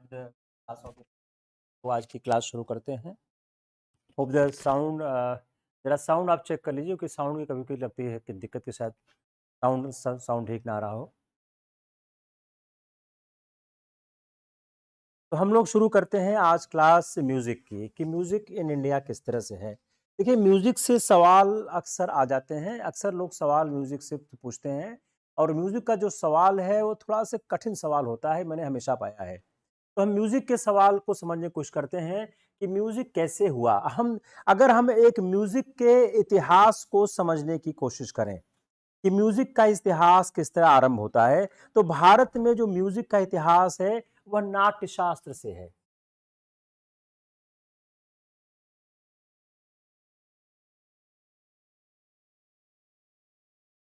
Class of तो आज की क्लास शुरू करते हैं। होप द साउंड जरा साउंड आप चेक कर लीजिए कि साउंड की कभी कभी लगती है कि दिक्कत के साथ साउंड ठीक ना आ रहा हो। तो हम लोग शुरू करते हैं आज क्लास म्यूजिक की कि म्यूजिक इन इंडिया किस तरह से है। देखिए, म्यूजिक से सवाल अक्सर आ जाते हैं, अक्सर लोग सवाल म्यूजिक से पूछते हैं और म्यूजिक का जो सवाल है वो थोड़ा सा कठिन सवाल होता है, मैंने हमेशा पाया है। तो हम म्यूजिक के सवाल को समझने की कोशिश करते हैं कि म्यूजिक कैसे हुआ। अगर हम एक म्यूजिक के इतिहास को समझने की कोशिश करें कि म्यूजिक का इतिहास किस तरह आरंभ होता है, तो भारत में जो म्यूजिक का इतिहास है वह नाट्य शास्त्र से है।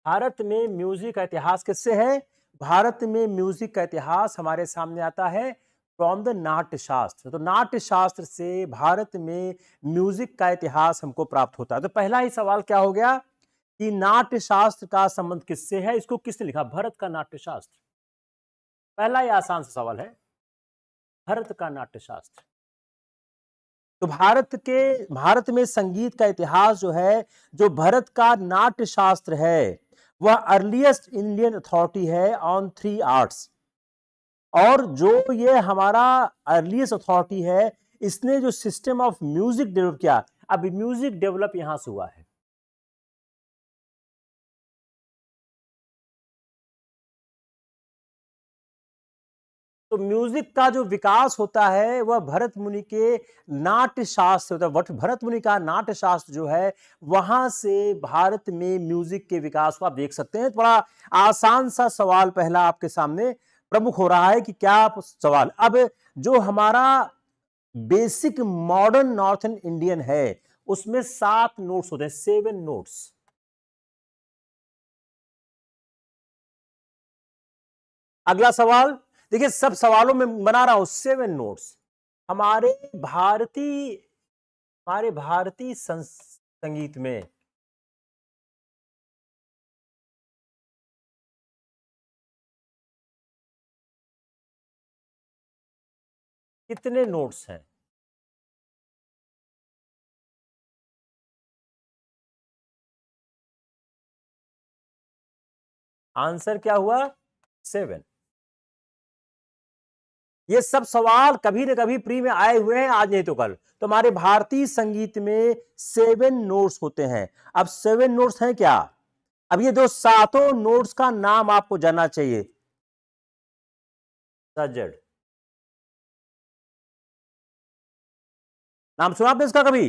भारत में म्यूजिक का इतिहास किससे है? भारत में म्यूजिक का इतिहास हमारे सामने आता है फ्रॉम द नाट्य शास्त्र। तो नाट्य शास्त्र से भारत में म्यूजिक का इतिहास हमको प्राप्त होता है। तो पहला ही सवाल क्या हो गया कि नाट्य शास्त्र का संबंध किससे है? इसको किसने लिखा? भरत का नाट्य शास्त्र। पहला ही आसान सा सवाल है, भरत का नाट्य शास्त्र। तो भारत में संगीत का इतिहास जो है, जो भरत का नाट्य शास्त्र है, वह अर्लीस्ट इंडियन अथॉरिटी है ऑन 3 आर्ट्स। और जो ये हमारा अर्लीस्ट अथॉरिटी है, इसने जो सिस्टम ऑफ म्यूजिक डेवलप किया, अब म्यूजिक डेवलप यहां से हुआ है। तो म्यूजिक का जो विकास होता है वह भरत मुनि के नाट्य शास्त्र होता है। भरत मुनि का नाट्य शास्त्र जो है, वहां से भारत में म्यूजिक के विकास को आप देख सकते हैं। बड़ा आसान सा सवाल पहला आपके सामने प्रमुख हो रहा है कि क्या सवाल। अब जो हमारा बेसिक मॉडर्न नॉर्थन इंडियन है, उसमें 7 नोट्स होते हैं, 7 नोट्स। अगला सवाल देखिए, सब सवालों में बना रहा हूं 7 नोट्स। हमारे भारतीय हमारे भारतीय संगीत में कितने नोट्स हैं? आंसर क्या हुआ? 7। ये सब सवाल कभी न कभी प्री में आए हुए हैं, आज नहीं तो कल। तो हमारे भारतीय संगीत में 7 नोट्स होते हैं। अब 7 नोट्स हैं क्या? अब ये दो सातों नोट्स का नाम आपको जानना चाहिए। सज्जड, नाम सुना आपने इसका कभी?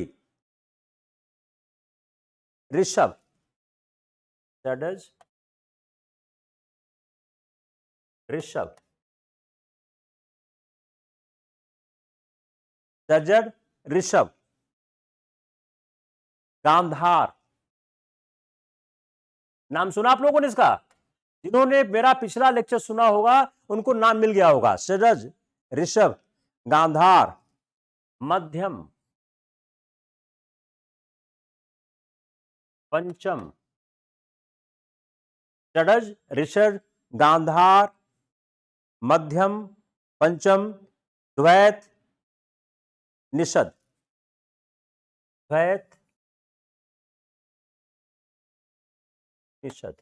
ऋषभ, षडज, ऋषभ, सज्जड, ऋषभ, गांधार। नाम सुना आप लोगों ने इसका? जिन्होंने मेरा पिछला लेक्चर सुना होगा उनको नाम मिल गया होगा। षडज, ऋषभ, गांधार, मध्यम, पंचम। षडज, ऋषभ, गांधार, मध्यम, पंचम, द्वैत, निषद। द्वैत, निषद।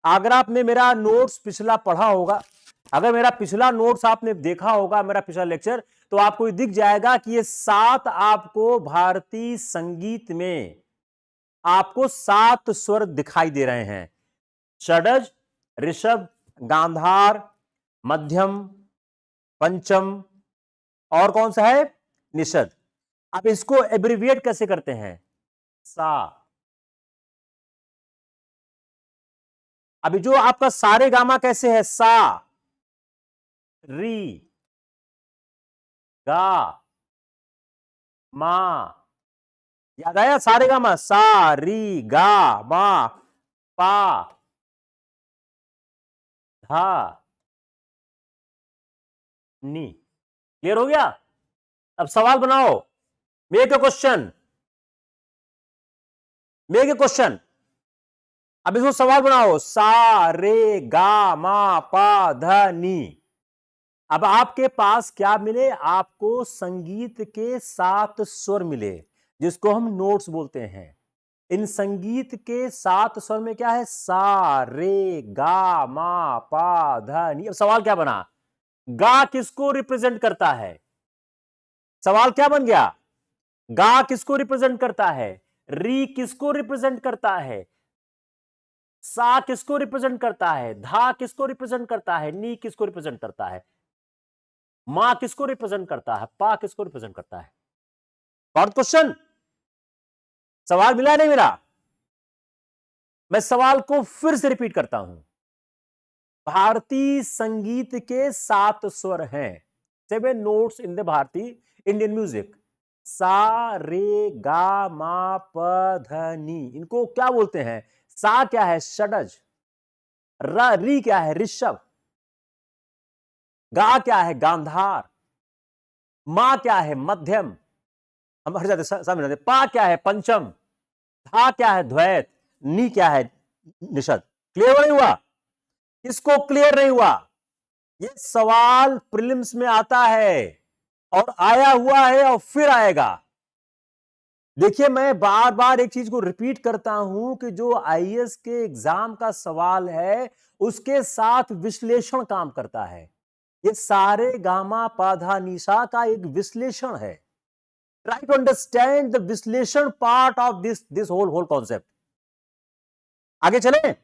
अगर आपने मेरा नोट्स पिछला पढ़ा होगा, अगर मेरा पिछला नोट्स आपने देखा होगा, मेरा पिछला लेक्चर, तो आपको दिख जाएगा कि ये 7 आपको भारतीय संगीत में आपको 7 स्वर दिखाई दे रहे हैं। षडज, ऋषभ, गांधार, मध्यम, पंचम और कौन सा है? निषद। अब इसको एब्रिविएट कैसे करते हैं? सा। अभी जो आपका सारे गामा कैसे है? सा, री, गा, मा। याद आया? सारे गामा, सा, री, गा, मा, पा, धा, नी। क्लियर हो गया? अब सवाल बनाओ। Make a question, make a question. अब इसको सवाल बनाओ, सा रे गा मा पा धा नी। अब आपके पास क्या मिले? आपको संगीत के 7 स्वर मिले, जिसको हम नोट्स बोलते हैं। इन संगीत के 7 स्वर में क्या है? सा रे गा मा पा धा नी। अब सवाल क्या बना? गा किसको रिप्रेजेंट करता है? सवाल क्या बन गया? गा किसको रिप्रेजेंट करता है? री किसको रिप्रेजेंट करता है? सा किसको रिप्रेजेंट करता है? धा किसको रिप्रेजेंट करता है? नी किसको रिप्रेजेंट करता है? मां किसको रिप्रेजेंट करता है? पा किसको रिप्रेजेंट करता है? बहुत क्वेश्चन। सवाल मिला नहीं मेरा? मैं सवाल को फिर से रिपीट करता हूं। भारतीय संगीत के 7 स्वर हैं, 7 नोट्स इन द भारतीय इंडियन म्यूजिक। सा रे गा मा प ध नी। इनको क्या बोलते हैं? सा क्या है? षडज। री क्या है? ऋषभ। गा क्या है? गांधार। मा क्या है? मध्यम। हम हट जाते, समझ जाते। पा क्या है? पंचम। धा क्या है? द्वैत। नी क्या है? निषद। क्लियर नहीं हुआ? इसको क्लियर नहीं हुआ? ये सवाल प्रीलिम्स में आता है और आया हुआ है और फिर आएगा। देखिए, मैं बार बार एक चीज को रिपीट करता हूं कि जो आईएएस के एग्जाम का सवाल है उसके साथ विश्लेषण काम करता है। ये सारे गामा पाधा निशा का एक विश्लेषण है। ट्राई टू अंडरस्टैंड द विश्लेषण part of this whole concept. आगे चलें।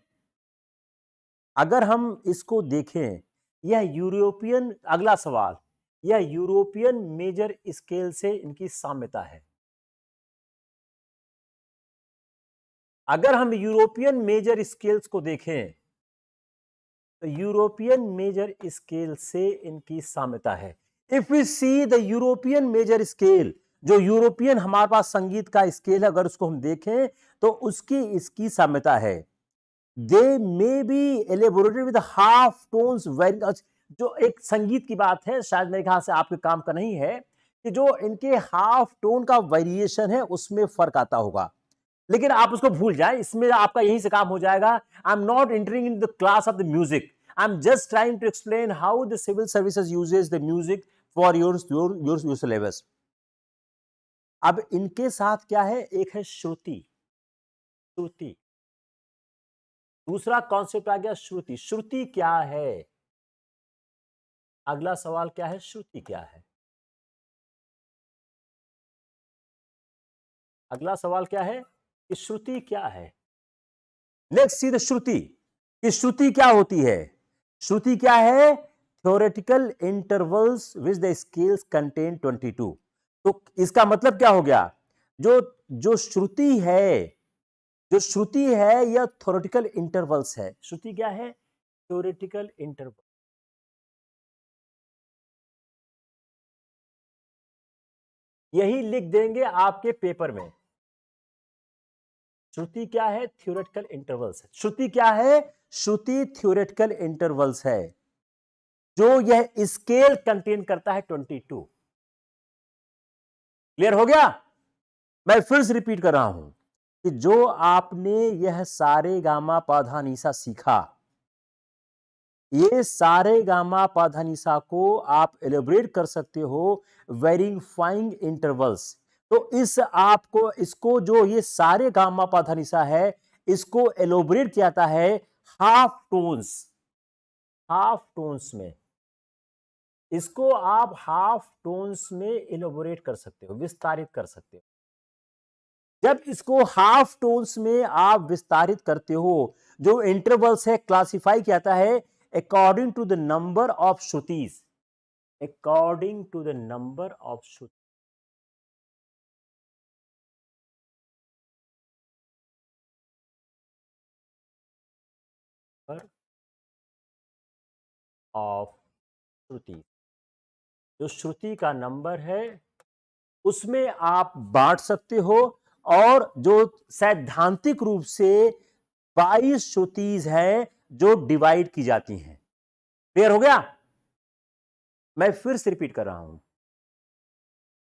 अगर हम इसको देखें, यह यूरोपियन, अगला सवाल, यह यूरोपियन मेजर स्केल से इनकी साम्यता है। अगर हम यूरोपियन मेजर स्केल्स को देखें तो यूरोपियन मेजर स्केल से इनकी साम्यता है। If we see the European major scale, जो यूरोपियन हमारे पास संगीत का स्केल है, अगर उसको हम देखें तो उसकी इसकी साम्यता है। They may be elaborated with half tones very. जो एक संगीत की बात है, शायद मेरे ख्याल से आपके काम का नहीं है, कि जो इनके हाफ टोन का वेरिएशन है उसमें फर्क आता होगा, लेकिन आप उसको भूल जाए, इसमें आपका यहीं से काम हो जाएगा। I am not entering in the class of the music, I am just trying to explain how the civil services uses the music for your syllabus. अब इनके साथ क्या है? एक है श्रुति। श्रुति, दूसरा कॉन्सेप्ट आ गया श्रुति। श्रुति क्या है? अगला सवाल क्या है? श्रुति क्या है? अगला सवाल क्या है कि श्रुति क्या है? लेट्स सी द श्रुति। कि श्रुति क्या होती है? श्रुति क्या है? Theoretical intervals which the scales contain 22। तो इसका मतलब क्या हो गया? जो जो श्रुति है, जो श्रुति है यह थ्योरेटिकल इंटरवल्स है। श्रुति क्या है? Theoretical interval. यही लिख देंगे आपके पेपर में। श्रुति क्या है? थ्योरेटिकल इंटरवल्स है। श्रुति क्या है? श्रुति थ्योरेटिकल इंटरवल्स है, जो यह स्केल कंटेन करता है 22। क्लियर हो गया? मैं फिर से रिपीट कर रहा हूं कि जो आपने यह सारे गामा पाधा निसा सीखा, ये सारे गामा पाधा निसा को आप एलिब्रेट कर सकते हो वेरीफाइंग इंटरवल्स। तो इस आपको इसको, जो ये सारे गामा पाधा निसा है, इसको एलोबरेट किया जाता है हाफ टोन्स। हाफ टोन्स में इसको आप हाफ टोन्स में एलोबोरेट कर सकते हो, विस्तारित कर सकते हो। जब इसको हाफ टोन्स में आप विस्तारित करते हो, जो इंटरवल्स है क्लासिफाई किया जाता है according to the number of shrutis. According to the number of shruti. Of shruti, जो श्रुति का नंबर है उसमें आप बांट सकते हो, और जो सैद्धांतिक रूप से 22 श्रुतिज हैं जो डिवाइड की जाती हैं। क्लियर हो गया? मैं फिर से रिपीट कर रहा हूं,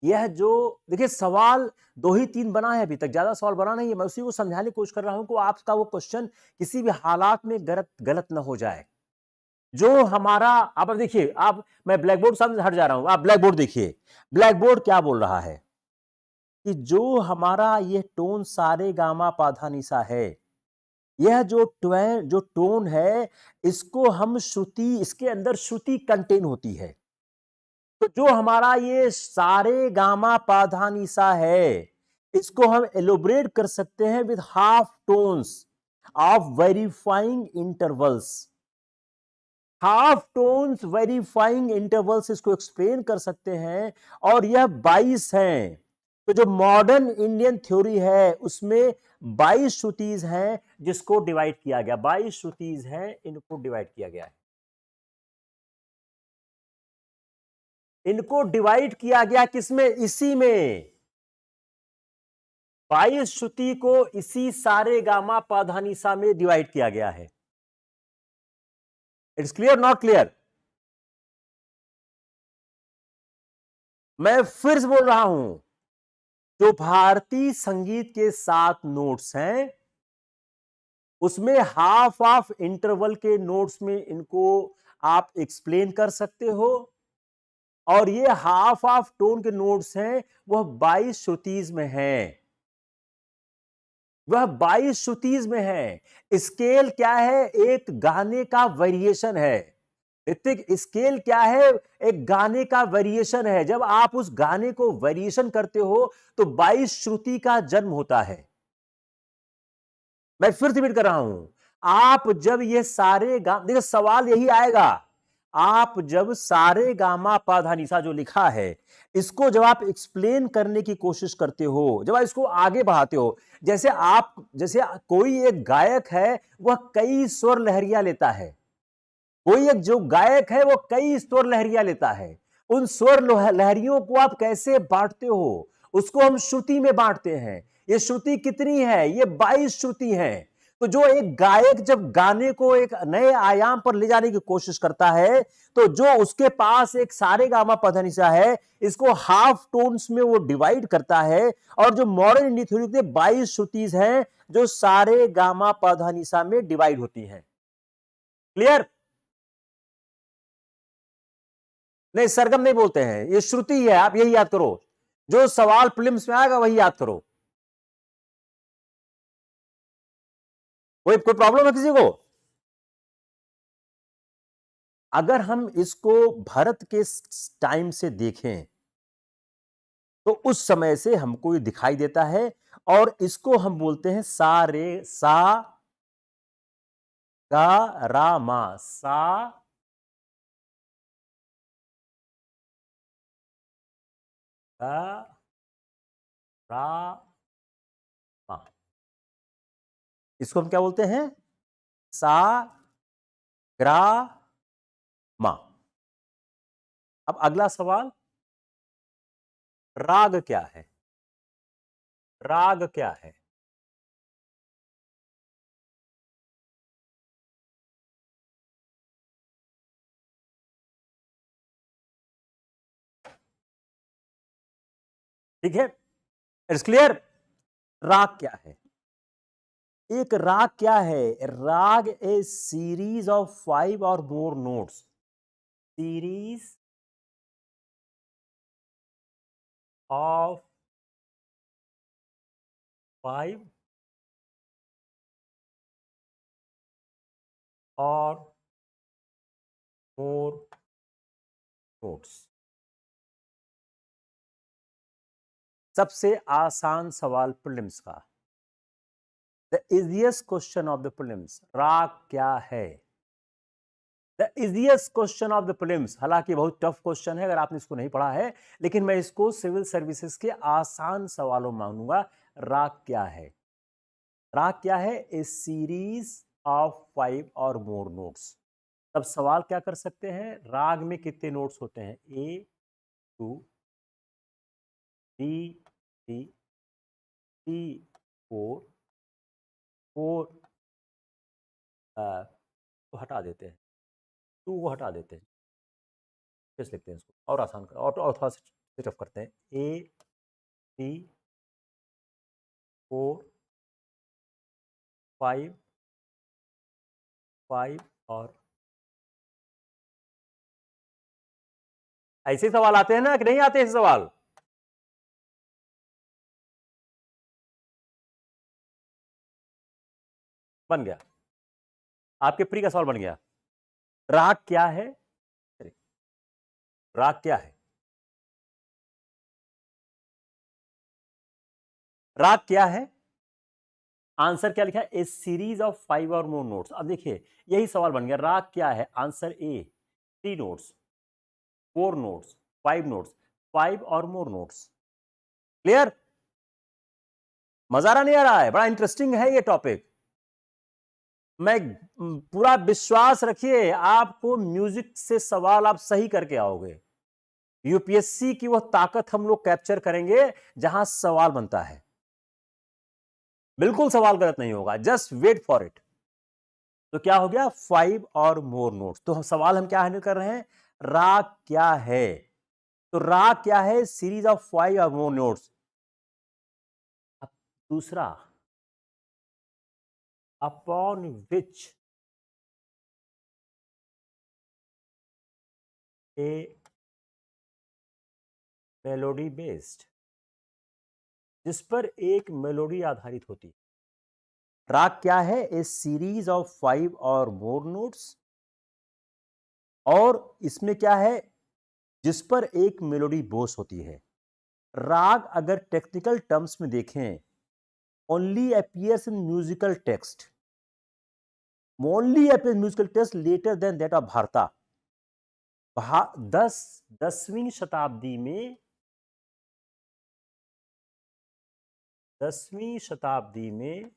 यह जो देखिए सवाल 2 ही 3 बना है अभी तक, ज़्यादा सवाल बना नहीं है। मैं उसी को समझाने की कोशिश कर रहा हूँ कि आपका वो क्वेश्चन किसी भी हालात में गलत ना हो जाए। जो हमारा आप अब देखिए, आप मैं ब्लैक बोर्ड सामने हट जा रहा हूँ, आप ब्लैक बोर्ड देखिए। ब्लैक बोर्ड क्या बोल रहा है कि जो हमारा ये टोन सारे गामा पाधा निसा है, यह जो टोन है, इसको हम श्रुति, इसके अंदर श्रुति कंटेन होती है। तो जो हमारा ये सारे गामा पाधा निसा है, इसको हम एलोबरेट कर सकते हैं with half tones of verifying intervals. Half tones verifying intervals इसको एक्सप्लेन कर सकते हैं, और यह 22 हैं। तो जो मॉडर्न इंडियन थ्योरी है उसमें 22 श्रुतिज हैं जिसको डिवाइड किया गया, 22 श्रुतिज हैं, इनको डिवाइड किया गया है। इनको डिवाइड किया गया किसमें? इसी में 22 श्रुति को इसी सारे गामा पाधानीसा में डिवाइड किया गया है। It's clear not clear? मैं फिर से बोल रहा हूं, जो भारतीय संगीत के 7 नोट्स हैं उसमें हाफ ऑफ इंटरवल के नोट्स में इनको आप एक्सप्लेन कर सकते हो, और ये हाफ ऑफ टोन के नोट्स हैं वह 22 श्रुतिज में हैं, वह 22 श्रुतिज में है। स्केल क्या है? एक गाने का वेरिएशन है। ऋतिक, स्केल क्या है? एक गाने का वेरिएशन है। जब आप उस गाने को वेरिएशन करते हो तो 22 श्रुति का जन्म होता है। मैं फिर रिपीट कर रहा हूं, आप जब ये सारे देखिए सवाल यही आएगा, आप जब सारे गामा पाधानीसा जो लिखा है इसको जब आप एक्सप्लेन करने की कोशिश करते हो, जब आप इसको आगे बढ़ाते हो, जैसे कोई एक गायक है वह कई स्वर लहरियां लेता है, कोई एक जो गायक है वो कई स्वर लहरियां लेता है, उन स्वर लहरियों को आप कैसे बांटते हो? उसको हम श्रुति में बांटते हैं। ये श्रुति कितनी है? ये 22 श्रुति है। तो जो एक गायक जब गाने को एक नए आयाम पर ले जाने की कोशिश करता है, तो जो उसके पास एक सारे गामा पधनिसा है, इसको हाफ टोन्स में वो डिवाइड करता है, और जो मॉडर्न इंडियन थ्योरी के 22 श्रुतिज हैं जो सारे गामा पधनिसा में डिवाइड होती हैं। क्लियर? नहीं, सरगम नहीं बोलते हैं, ये श्रुति है, आप यही याद करो। जो सवाल प्रीलिम्स में आएगा वही याद करो। कोई प्रॉब्लम है किसी को? अगर हम इसको भरत के टाइम से देखें तो उस समय से हमको ये दिखाई देता है, और इसको हम बोलते हैं सा रे सा गा रा मा, सा गा रा मा। इसको हम क्या बोलते हैं? सा ग्रा मा। अब अगला सवाल, राग क्या है? राग क्या है? ठीक है, इट्स क्लियर। राग क्या है? एक राग क्या है? राग ए सीरीज ऑफ 5 और मोर नोट्स, सीरीज ऑफ 5 और मोर नोट्स। सबसे आसान सवाल प्रीलिम्स का, the easiest question of the prelims, राग क्या है? The easiest question of the prelims. हालांकि बहुत टफ क्वेश्चन है अगर आपने इसको नहीं पढ़ा है, लेकिन मैं इसको सिविल सर्विसेज के आसान सवालों मानूंगा। राग क्या है? राग क्या है? ए सीरीज ऑफ 5 और मोर नोट्स। तब सवाल क्या कर सकते हैं? राग में कितने नोट्स होते हैं? ए 2 बी 3 सी 4 4 को हटा देते हैं, 2 को हटा देते हैं, फिर लिखते हैं इसको और आसान कर, और थोड़ा सा स्विच ऑफ करते हैं। ए 3 4 5 5 और ऐसे सवाल आते हैं ना कि नहीं आते ऐसे सवाल? बन गया, आपके प्री का सवाल बन गया। राग क्या है? राग क्या है? राग क्या है? आंसर क्या लिखा है? ए सीरीज ऑफ 5 और मोर नोट्स। अब देखिए यही सवाल बन गया, राग क्या है? Answer A 3 notes, 4 notes, 5 notes, 5 और मोर नोट्स। क्लियर? मजा नहीं आ रहा है? बड़ा इंटरेस्टिंग है ये टॉपिक। मैं पूरा विश्वास रखिए आपको म्यूजिक से सवाल आप सही करके आओगे। यूपीएससी की वह ताकत हम लोग कैप्चर करेंगे जहां सवाल बनता है, बिल्कुल सवाल गलत नहीं होगा, जस्ट वेट फॉर इट। तो क्या हो गया? 5 और मोर नोट्स। तो सवाल हम क्या हैंडल कर रहे हैं? राग क्या है? तो राग क्या है? सीरीज ऑफ 5 और मोर नोट्स। अब दूसरा, upon which A melody based, जिस पर एक मेलोडी आधारित होती है। राग क्या है? ए सीरीज ऑफ 5 और मोर नोट्स, और इसमें क्या है? जिस पर एक मेलोडी बोस होती है। राग अगर टेक्निकल टर्म्स में देखें, only appears in musical text, only appears musical text later then that of Bharata. 10वीं शताब्दी में, 10वीं शताब्दी में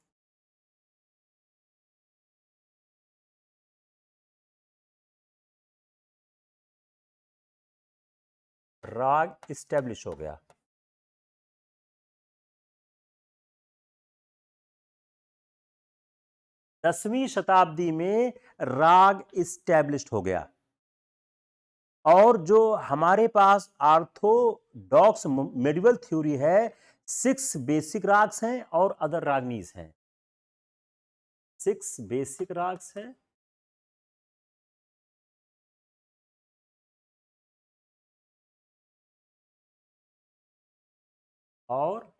राग इस्टेब्लिश हो गया। दसवीं शताब्दी में राग इस्टेब्लिश्ड हो गया। और जो हमारे पास ऑर्थोडॉक्स मेडिवल थ्योरी है, 6 बेसिक राग्स हैं और अदर रागनीज हैं। 6 बेसिक राग्स हैं और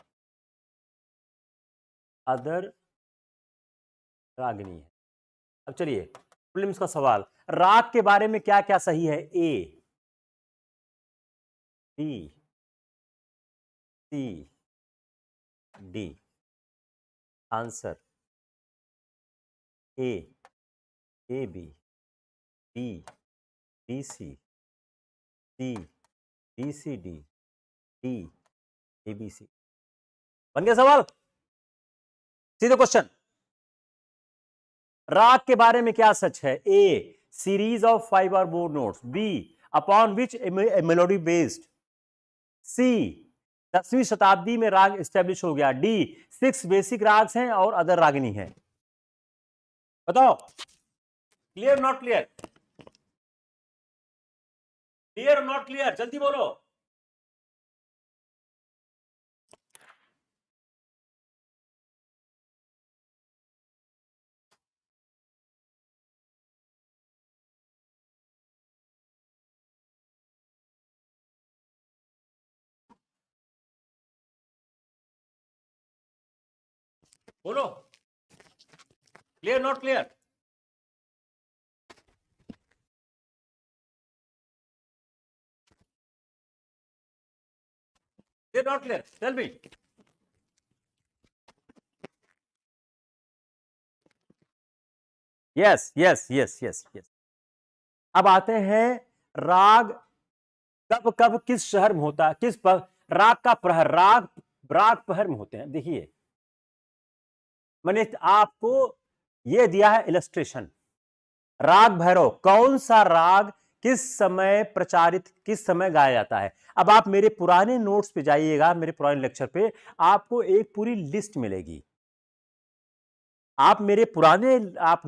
अदर रागिनी है। अब चलिए प्रीलिम्स का सवाल, राग के बारे में क्या क्या सही है? A, B, C, D. Answer A, A B, B, B C, C, D C D, D A B C. बन गया सवाल? सीधे क्वेश्चन, राग के बारे में क्या सच है? ए सीरीज ऑफ 5 और more notes, B upon which melody based, C 10वीं शताब्दी में राग स्टैब्लिश हो गया, डी 6 बेसिक राग्स हैं और अदर रागिनी है। बताओ, clear not clear? Clear not clear? जल्दी बोलो। बोलो, clear not clear? Clear not clear? Tell me. Yes yes yes yes yes. अब आते हैं, राग कब कब किस शहर में होता है, राग का प्रहर, राग राग प्रहर में होते हैं। देखिए मैंने आपको यह दिया है इलस्ट्रेशन, राग भैरव कौन सा राग किस समय प्रचारित, किस समय गाया जाता है। अब आप मेरे पुराने नोट्स पे जाइएगा, मेरे पुराने लेक्चर पे आपको एक पूरी लिस्ट मिलेगी। आप मेरे पुराने आप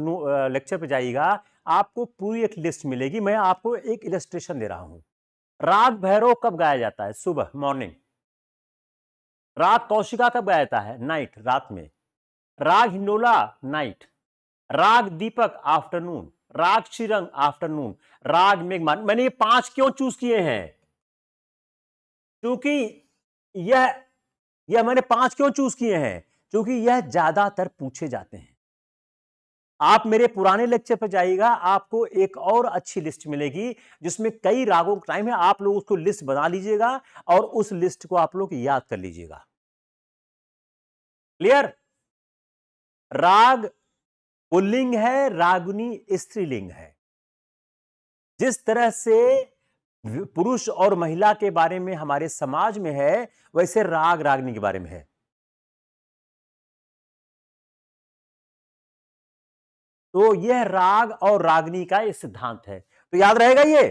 लेक्चर पे जाइएगा, आपको पूरी एक लिस्ट मिलेगी। मैं आपको एक इलस्ट्रेशन दे रहा हूं, राग भैरव कब गाया जाता है? सुबह, मॉर्निंग। राग कौशिका कब गाया जाता है? नाइट, रात में। राग हिंडोला, नाइट। राग दीपक, आफ्टरनून। राग श्रीरंग, आफ्टरनून। राग मेघमान। मैंने ये 5 क्यों चूज किए हैं? क्योंकि यह मैंने 5 क्यों चूज किए हैं? क्योंकि यह ज्यादातर पूछे जाते हैं। आप मेरे पुराने लेक्चर पर जाइएगा, आपको एक और अच्छी लिस्ट मिलेगी जिसमें कई रागों का टाइम है। आप लोग उसको लिस्ट बना लीजिएगा और उस लिस्ट को आप लोग याद कर लीजिएगा। क्लियर? राग पुल्लिंग है, रागुनी स्त्रीलिंग है। जिस तरह से पुरुष और महिला के बारे में हमारे समाज में है, वैसे राग रागनी के बारे में है। तो यह राग और रागनी का ये सिद्धांत है, तो याद रहेगा ये।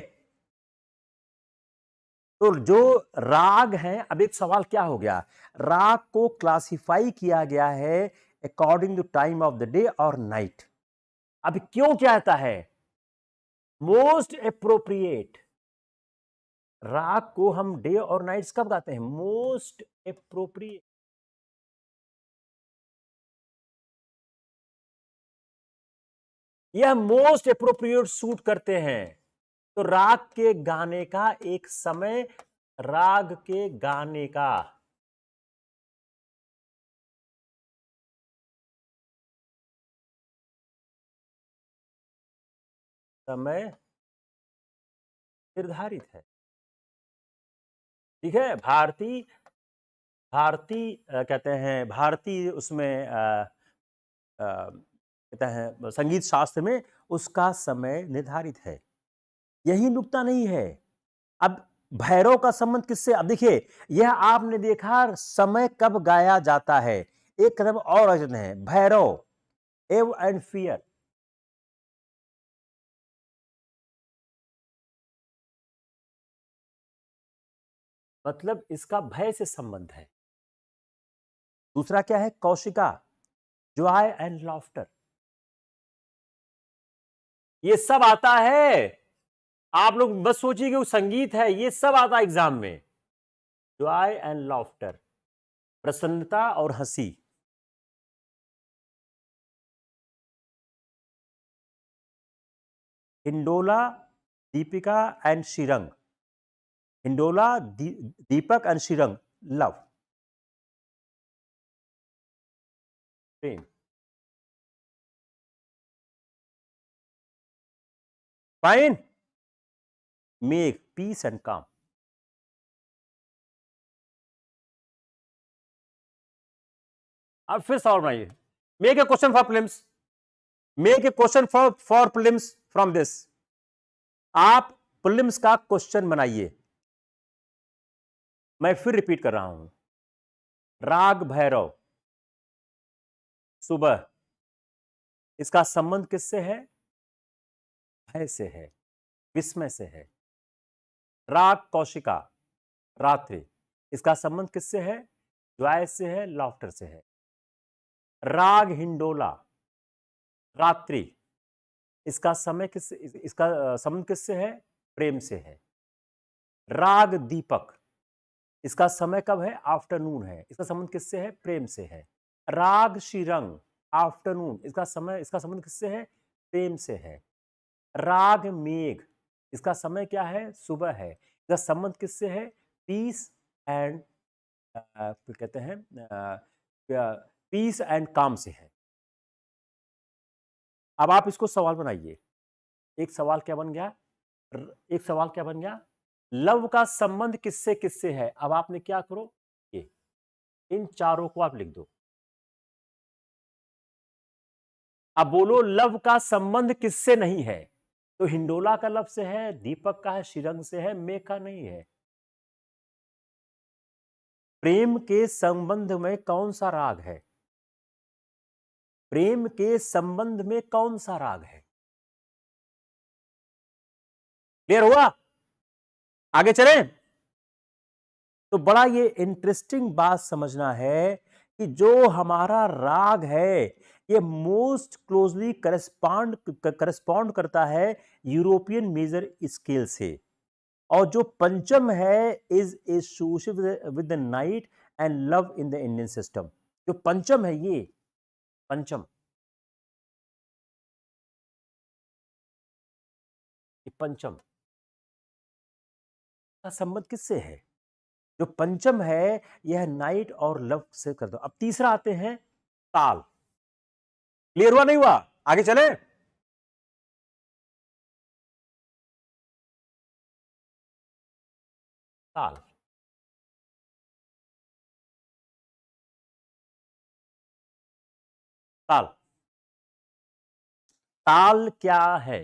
तो जो राग है, अब एक सवाल क्या हो गया, राग को क्लासिफाई किया गया है according to time of the day और नाइट। अब क्यों क्या आता है? Most appropriate. राग को हम डे और नाइट्स कब गाते हैं? Most appropriate. यह मोस्ट अप्रोप्रिएट सूट करते हैं। तो राग के गाने का एक समय, राग के गाने का समय निर्धारित है। ठीक है। भारतीय भारतीय कहते हैं, भारतीय उसमें कहते हैं संगीत शास्त्र में उसका समय निर्धारित है। यही नुक्ता नहीं है। अब भैरव का संबंध किससे? अब देखिए, यह आपने देखा समय कब गाया जाता है। एक कदम और आगे चलते हैं। भैरव, एव एंड फियर। मतलब इसका भय से संबंध है। दूसरा क्या है? Kaushika, Joy and laughter. ये सब आता है। आप लोग बस सोचिए कि वो संगीत है, ये सब आता है एग्जाम में। जॉय एंड लॉफ्टर, प्रसन्नता और हंसी। Hindola, Deepika and Shrirang. Hindola, Deepak and Shrirang, love, Prem. Fine. मेघ, पीस एंड काम। अब फिर सवाल बनाइए। Make a question for prelims. Make a question for prelims from this. आप प्रीलिम्स का क्वेश्चन बनाइए। मैं फिर रिपीट कर रहा हूं। राग भैरव, सुबह, इसका संबंध किससे है? भय से है, विस्मय से है। राग कौशिका, रात्रि, इसका संबंध किससे है? जॉय से है, लॉफ्टर से है। राग हिंडोला, रात्रि, इसका समय किससे, इसका संबंध किससे है? प्रेम से है। राग दीपक, इसका समय कब है? आफ्टरनून है। इसका संबंध किससे है? प्रेम से है। राग श्रीरंग, आफ्टरनून, इसका समय, इसका संबंध किससे है? प्रेम से है। राग मेघ, इसका समय क्या है? सुबह है। इसका संबंध किससे है? पीस एंड कहते हैं पीस एंड काम से है। अब आप इसको सवाल बनाइए। एक सवाल क्या बन गया? एक सवाल क्या बन गया? लव का संबंध किससे किससे है? अब आपने क्या करो, ये इन चारों को आप लिख दो। अब बोलो लव का संबंध किससे नहीं है? तो हिंडोला का लव से है, दीपक का है, श्रीरंग से है, मेघ का नहीं है। प्रेम के संबंध में कौन सा राग है? प्रेम के संबंध में कौन सा राग है? क्लियर हुआ? आगे चलें। तो बड़ा ये इंटरेस्टिंग बात समझना है कि जो हमारा राग है, ये मोस्ट क्लोजली करस्पॉन्ड करता है यूरोपियन मेजर स्केल से। और जो पंचम है is associated with the night and love in the Indian system. जो पंचम है ये पंचम, ये पंचम का संबंध किससे है? जो पंचम है यह नाइट और लव से कर दो। अब तीसरा आते हैं ताल। क्लियर हुआ नहीं हुआ? आगे चले। ताल, ताल, ताल क्या है?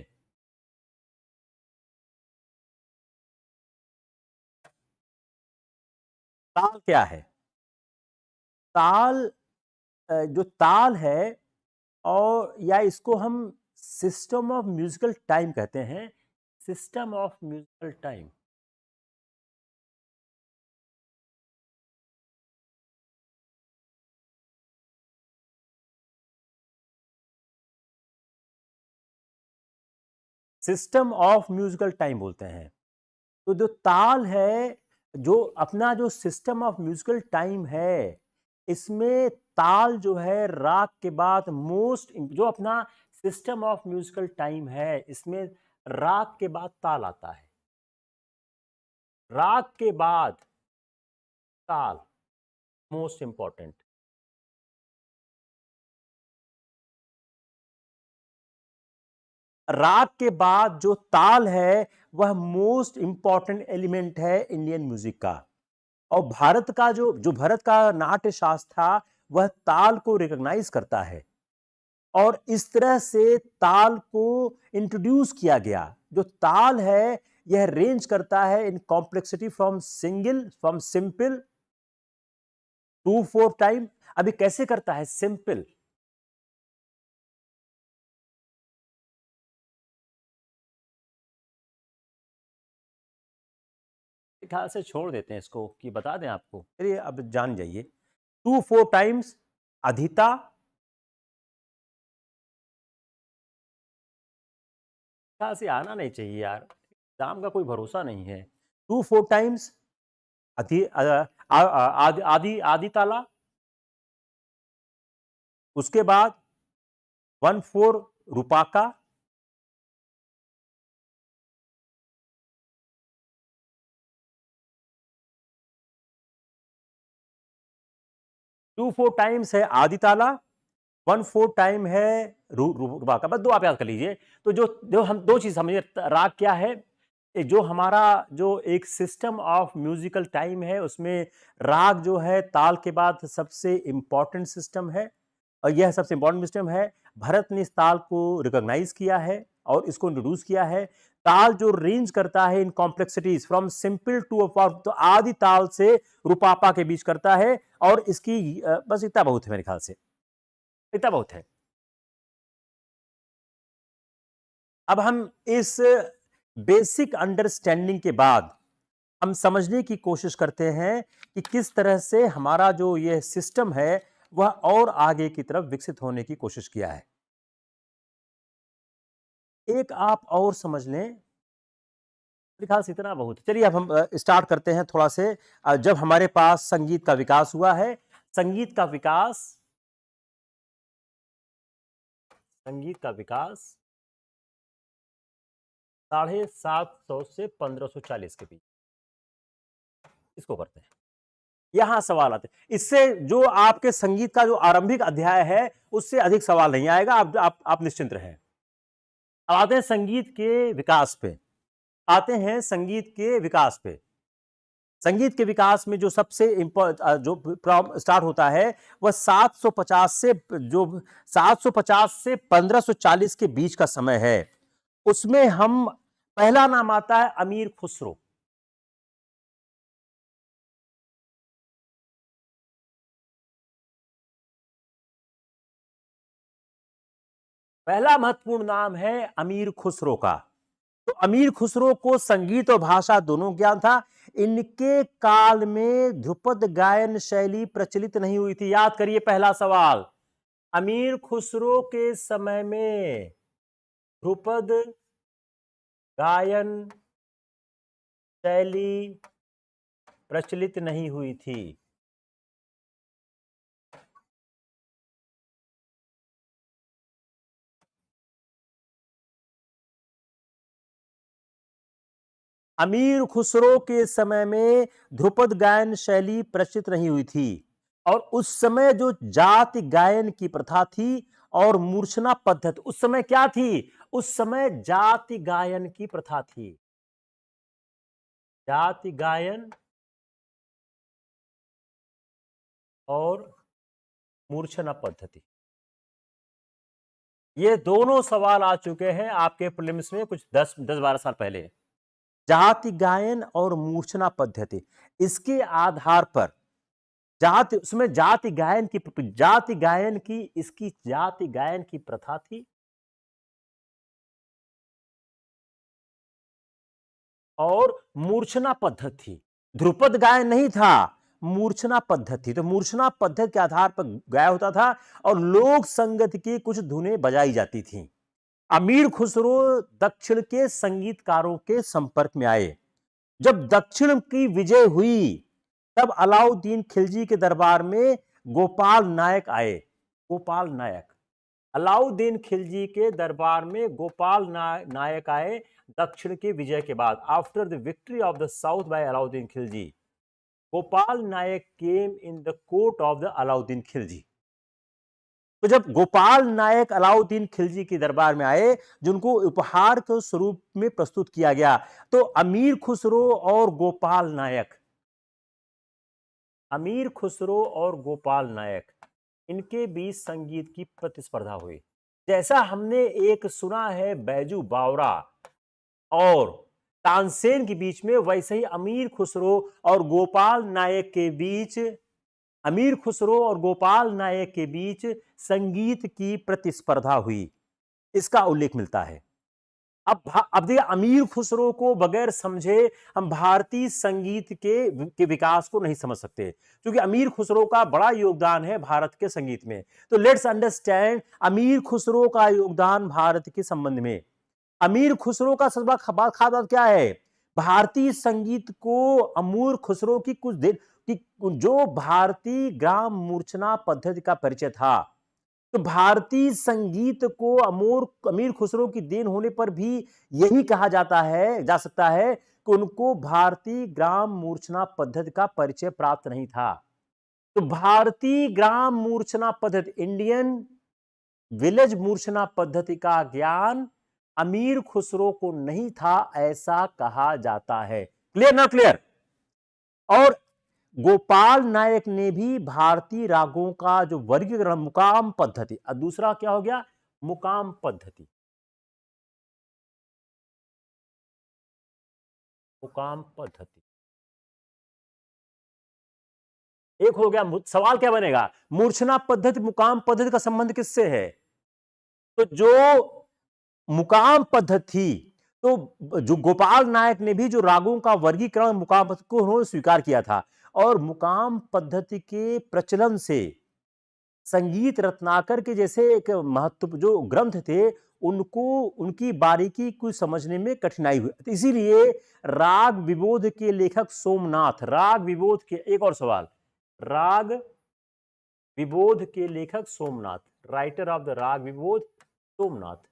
ताल क्या है? ताल जो ताल है, और या इसको हम सिस्टम ऑफ म्यूजिकल टाइम कहते हैं। System of musical time. System of musical time बोलते हैं। तो जो ताल है, जो अपना जो सिस्टम ऑफ म्यूजिकल टाइम है, इसमें ताल जो है राग के बाद मोस्ट, जो अपना सिस्टम ऑफ म्यूजिकल टाइम है इसमें राग के बाद ताल आता है। राग के बाद ताल मोस्ट इंपॉर्टेंट। राग के बाद जो ताल है वह मोस्ट इंपॉर्टेंट एलिमेंट है इंडियन म्यूजिक का। और भारत का जो भारत का नाट्य शास्त्र था वह ताल को रिकॉग्नाइज करता है, और इस तरह से ताल को इंट्रोड्यूस किया गया। जो ताल है यह रेंज करता है in complexity from simple to four time. अभी कैसे करता है? सिंपल, ख्याल से छोड़ देते हैं इसको कि बता दें आपको, चलिए अब जान जाइए। टू फोर टाइम्स अधिता, ख्याल से आना नहीं चाहिए यार, एग्जाम का कोई भरोसा नहीं है। टू फोर टाइम्स अधि आदि आदि आदि ताला, उसके बाद one four Rupaka, two four times है आदि ताला, वन फोर टाइम है रूपाका। बस दो आप याद कर लीजिए। तो जो जो हम दो चीज समझिए, राग क्या है? जो हमारा जो एक सिस्टम ऑफ म्यूजिकल टाइम है उसमें राग जो है ताल के बाद सबसे इंपॉर्टेंट सिस्टम है, और यह सबसे इंपॉर्टेंट सिस्टम है। भरत ने इस ताल को रिकॉग्नाइज किया है और इसको इंट्रोड्यूस किया है। ताल जो रेंज करता है इन कॉम्प्लेक्सिटीज फ्रॉम सिंपल टू तो आदि ताल से रूपापा के बीच करता है। और इसकी बस इतना बहुत है मेरे ख्याल से, इतना बहुत है। अब हम इस बेसिक अंडरस्टैंडिंग के बाद हम समझने की कोशिश करते हैं कि किस तरह से हमारा जो ये सिस्टम है वह और आगे की तरफ विकसित होने की कोशिश किया है। एक आप और समझ लें, मेरे ख्याल से इतना बहुत है। चलिए अब हम स्टार्ट करते हैं थोड़ा से। जब हमारे पास संगीत का विकास हुआ है, संगीत का विकास, संगीत का विकास 750 से 1540 के बीच, इसको करते हैं। यहां सवाल आते हैं, इससे जो आपके संगीत का जो आरंभिक अध्याय है उससे अधिक सवाल नहीं आएगा। आप निश्चिंत रहें। अब आते हैं संगीत के विकास पे, आते हैं संगीत के विकास पे। संगीत के विकास में जो सबसे जो स्टार्ट होता है वह 750 से, जो 750 से 1540 के बीच का समय है। उसमें हम, पहला नाम आता है अमीर खुसरो। पहला महत्वपूर्ण नाम है अमीर खुसरो का। तो अमीर खुसरो को संगीत और भाषा दोनों ज्ञान था। इनके काल में ध्रुपद गायन शैली प्रचलित नहीं हुई थी। याद करिए पहला सवाल, अमीर खुसरो के समय में ध्रुपद गायन शैली प्रचलित नहीं हुई थी। अमीर खुसरो के समय में ध्रुपद गायन शैली प्रचलित नहीं हुई थी और उस समय जो जाति गायन की प्रथा थी और मूर्छना पद्धति, उस समय क्या थी? उस समय जाति गायन की प्रथा थी। जाति गायन और मूर्छना पद्धति, ये दोनों सवाल आ चुके हैं आपके प्रीलिम्स में कुछ 10-12 साल पहले। जाति गायन और मूर्छना पद्धति, इसके आधार पर जाति, उसमें जाति गायन की इसकी जाति गायन की प्रथा थी और मूर्छना पद्धति थी। ध्रुपद गायन नहीं था, मूर्छना पद्धति। तो मूर्छना पद्धति के आधार पर गाया होता था और लोक संगीत की कुछ धुनें बजाई जाती थी। अमीर खुसरो दक्षिण के संगीतकारों के संपर्क में आए। जब दक्षिण की विजय हुई तब अलाउद्दीन खिलजी के दरबार में गोपाल नायक आए। गोपाल नायक, अलाउद्दीन खिलजी के दरबार में गोपाल नायक आए दक्षिण की विजय के बाद। After the victory of the south by Alauddin Khilji, Gopal Nayak came in the court of the Alauddin Khilji. तो जब गोपाल नायक अलाउद्दीन खिलजी के दरबार में आए, जिनको उपहार के स्वरूप में प्रस्तुत किया गया, तो अमीर खुसरो और गोपाल नायक, अमीर खुसरो और गोपाल नायक, इनके बीच संगीत की प्रतिस्पर्धा हुई। जैसा हमने एक सुना है बैजू बावरा और तानसेन के बीच में, वैसे ही अमीर खुसरो और गोपाल नायक के बीच, अमीर खुसरो और गोपाल नायक के बीच संगीत की प्रतिस्पर्धा हुई, इसका उल्लेख मिलता है। अब देखिए, अमीर खुसरो को बगैर समझे हम भारतीय संगीत के विकास को नहीं समझ सकते, क्योंकि अमीर खुसरो का बड़ा योगदान है भारत के संगीत में। तो लेट्स अंडरस्टैंड अमीर खुसरो का योगदान भारत के संबंध में। अमीर खुसरो का सबसे बड़ा खास बात क्या है? भारतीय संगीत को अमीर खुसरो की कुछ देर की, जो भारतीय ग्राम मूर्छना पद्धति का परिचय था, तो भारतीय संगीत को अमीर खुसरो की देन होने पर भी यही कहा जा सकता है कि उनको भारतीय ग्राम मूर्छना पद्धति का परिचय प्राप्त नहीं था। तो भारतीय ग्राम मूर्छना पद्धति, इंडियन विलेज मूर्छना पद्धति का ज्ञान अमीर खुसरो को नहीं था, ऐसा कहा जाता है। क्लियर ना क्लियर? और गोपाल नायक ने भी भारतीय रागों का जो वर्गीकरण, मुकाम पद्धति, और दूसरा क्या हो गया? मुकाम पद्धति। मुकाम पद्धति एक हो गया। सवाल क्या बनेगा? मूर्छना पद्धति मुकाम पद्धति का संबंध किससे है? तो जो मुकाम पद्धति थी, तो जो गोपाल नायक ने भी जो रागों का वर्गीकरण मुकाम पद्धति को उन्होंने स्वीकार किया था, और मुकाम पद्धति के प्रचलन से संगीत रत्नाकर के जैसे एक महत्व जो ग्रंथ थे, उनको, उनकी बारीकी कुछ समझने में कठिनाई हुई। तो इसीलिए राग विबोध के लेखक सोमनाथ, राग विबोध के, एक और सवाल, राग विबोध के लेखक सोमनाथ, राइटर ऑफ द राग विबोध, सोमनाथ।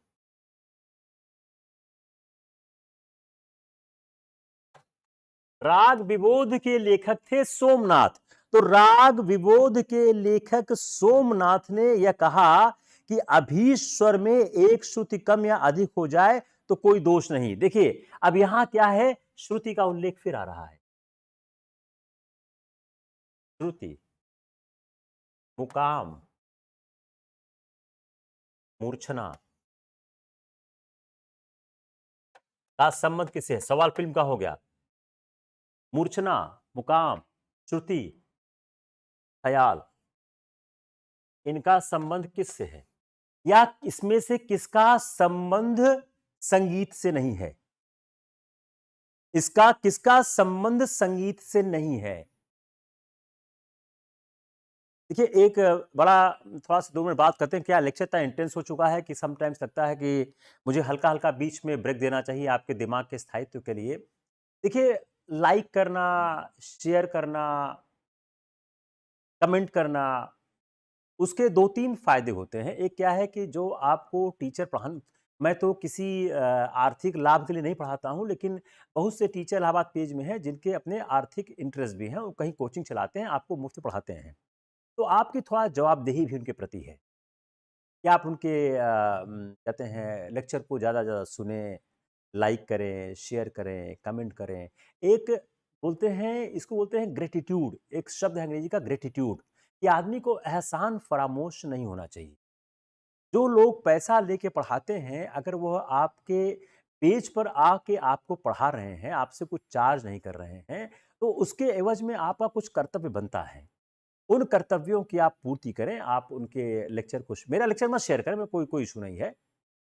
राग विबोध के लेखक थे सोमनाथ। तो राग विबोध के लेखक सोमनाथ ने यह कहा कि अभीश्वर में एक श्रुति कम या अधिक हो जाए तो कोई दोष नहीं। देखिए, अब यहां क्या है? श्रुति का उल्लेख फिर आ रहा है। श्रुति, मुकाम, मूर्छना का संबंध किससे है? सवाल फिल्म का हो गया। मूर्छना, मुकाम, श्रुति, ख्याल, इनका संबंध किससे है? या इसमें से किसका संबंध संगीत से नहीं है? इसका किसका संबंध संगीत से नहीं है? देखिए, एक बड़ा, थोड़ा सा 2 मिनट बात करते हैं। क्या लेक्चर इतना इंटेंस हो चुका है कि समटाइम्स लगता है कि मुझे हल्का हल्का बीच में ब्रेक देना चाहिए आपके दिमाग के स्थायित्व के लिए। देखिए, लाइक करना, शेयर करना, कमेंट करना, उसके 2-3 फ़ायदे होते हैं। एक क्या है कि जो आपको टीचर पढ़ान मैं तो किसी आर्थिक लाभ के लिए नहीं पढ़ाता हूँ, लेकिन बहुत से टीचर इलाहाबाद पेज में हैं, जिनके अपने आर्थिक इंटरेस्ट भी हैं, वो कहीं कोचिंग चलाते हैं, आपको मुफ़्त पढ़ाते हैं। तो आपकी थोड़ा जवाबदेही भी उनके प्रति है कि आप उनके कहते हैं लेक्चर को ज़्यादा से ज़्यादा सुनें, लाइक करें, शेयर करें, कमेंट करें। एक बोलते हैं इसको बोलते हैं ग्रैटिट्यूड, एक शब्द है अंग्रेजी का ग्रैटिट्यूड, कि आदमी को एहसान फरामोश नहीं होना चाहिए। जो लोग पैसा लेके पढ़ाते हैं, अगर वह आपके पेज पर आके आपको पढ़ा रहे हैं, आपसे कुछ चार्ज नहीं कर रहे हैं, तो उसके एवज में आपका कुछ कर्तव्य बनता है। उन कर्तव्यों की आप पूर्ति करें, आप उनके लेक्चर को मेरा लेक्चर मत शेयर करें, मैं कोई इश्यू नहीं है।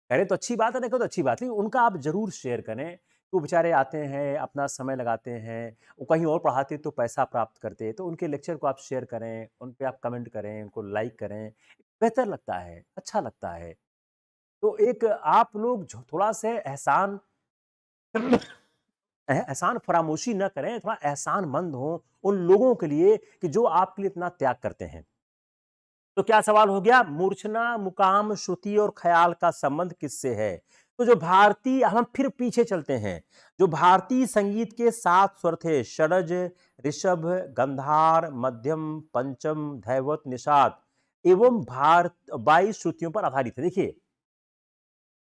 करें तो अच्छी बात है, नहीं करें तो अच्छी बात नहीं। उनका आप ज़रूर शेयर करें। वो बेचारे आते हैं, अपना समय लगाते हैं, वो कहीं और पढ़ाते तो पैसा प्राप्त करते, तो उनके लेक्चर को आप शेयर करें, उन पे आप कमेंट करें, उनको लाइक करें, बेहतर लगता है, अच्छा लगता है। तो एक आप लोग जो थोड़ा-सा एहसान एहसान फरामोशी ना करें, थोड़ा एहसानमंद हों उन लोगों के लिए कि जो आपके लिए इतना त्याग करते हैं। तो क्या सवाल हो गया? मूर्छना, मुकाम, श्रुति और ख़याल का संबंध किससे है? तो जो भारतीय हम फिर पीछे चलते हैं। जो भारतीय संगीत के 7 स्वर थे, षडज, ऋषभ, गंधार, मध्यम, पंचम, धैवत, निषाद एवं 22 श्रुतियों पर आधारित है। देखिए,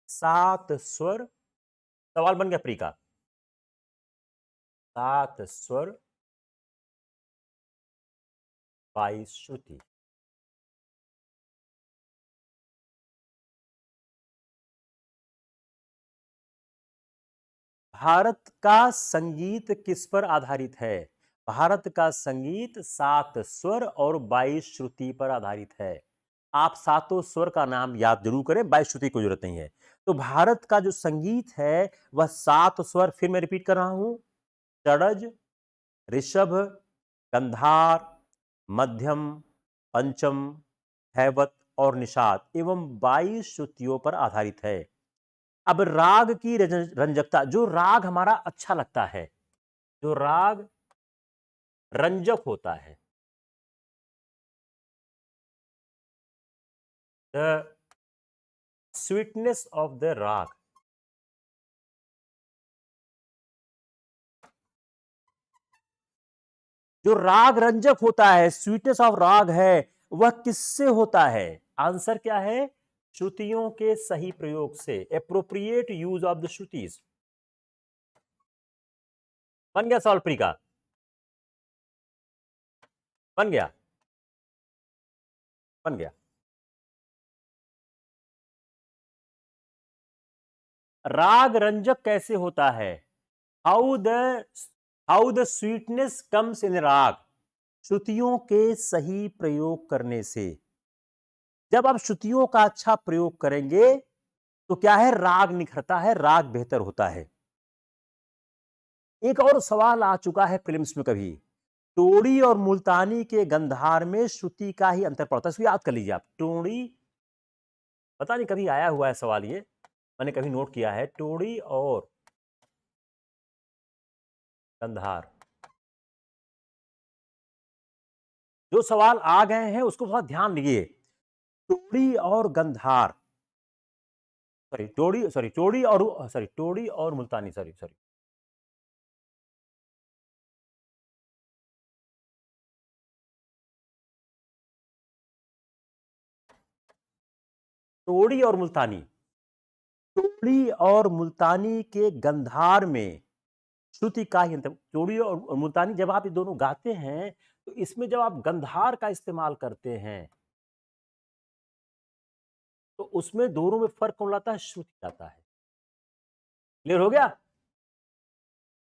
7 स्वर सवाल बन गया प्री का। 7 स्वर, 22 श्रुति। भारत का संगीत किस पर आधारित है? भारत का संगीत 7 स्वर और 22 श्रुति पर आधारित है। आप सातों स्वर का नाम याद जरूर करें, 22 श्रुति की जरूरत नहीं है। तो भारत का जो संगीत है वह 7 स्वर, फिर मैं रिपीट कर रहा हूं, षडज, ऋषभ, गंधार, मध्यम, पंचम, धैवत और निषाद एवं 22 श्रुतियों पर आधारित है। अब राग की रंजकता, जो राग हमारा अच्छा लगता है, जो राग रंजक होता है, द स्वीटनेस ऑफ द राग, जो राग रंजक होता है, स्वीटनेस ऑफ राग है, वह किससे होता है? आंसर क्या है? श्रुतियों के सही प्रयोग से, एप्रोप्रिएट यूज ऑफ द श्रुतिज। बन गया सवाल प्री का? बन गया? बन गया। राग रंजक कैसे होता है? How the how the sweetness comes in राग, श्रुतियों के सही प्रयोग करने से। जब आप श्रुतियों का अच्छा प्रयोग करेंगे तो क्या है, राग निखरता है, राग बेहतर होता है। एक और सवाल आ चुका है प्रीलिम्स में कभी, टोड़ी और मुल्तानी के गंधार में श्रुति का ही अंतर पड़ता है। इसको याद कर लीजिए आप, टोड़ी, पता नहीं कभी आया हुआ है सवाल, ये मैंने कभी नोट किया है, टोड़ी और गंधार। जो सवाल आ गए हैं उसको बहुत ध्यान दीजिए। टोड़ी और गंधार, टोड़ी और मुल्तानी, सॉरी सॉरी टोड़ी और मुल्तानी, टोड़ी और मुल्तानी के गंधार में श्रुति का ही अंतर। टोड़ी और मुल्तानी जब आप ये दोनों गाते हैं तो इसमें जब आप गंधार का इस्तेमाल करते हैं तो उसमें दोनों में फर्क कौन लाता है? श्रुति लाता है। क्लियर हो गया?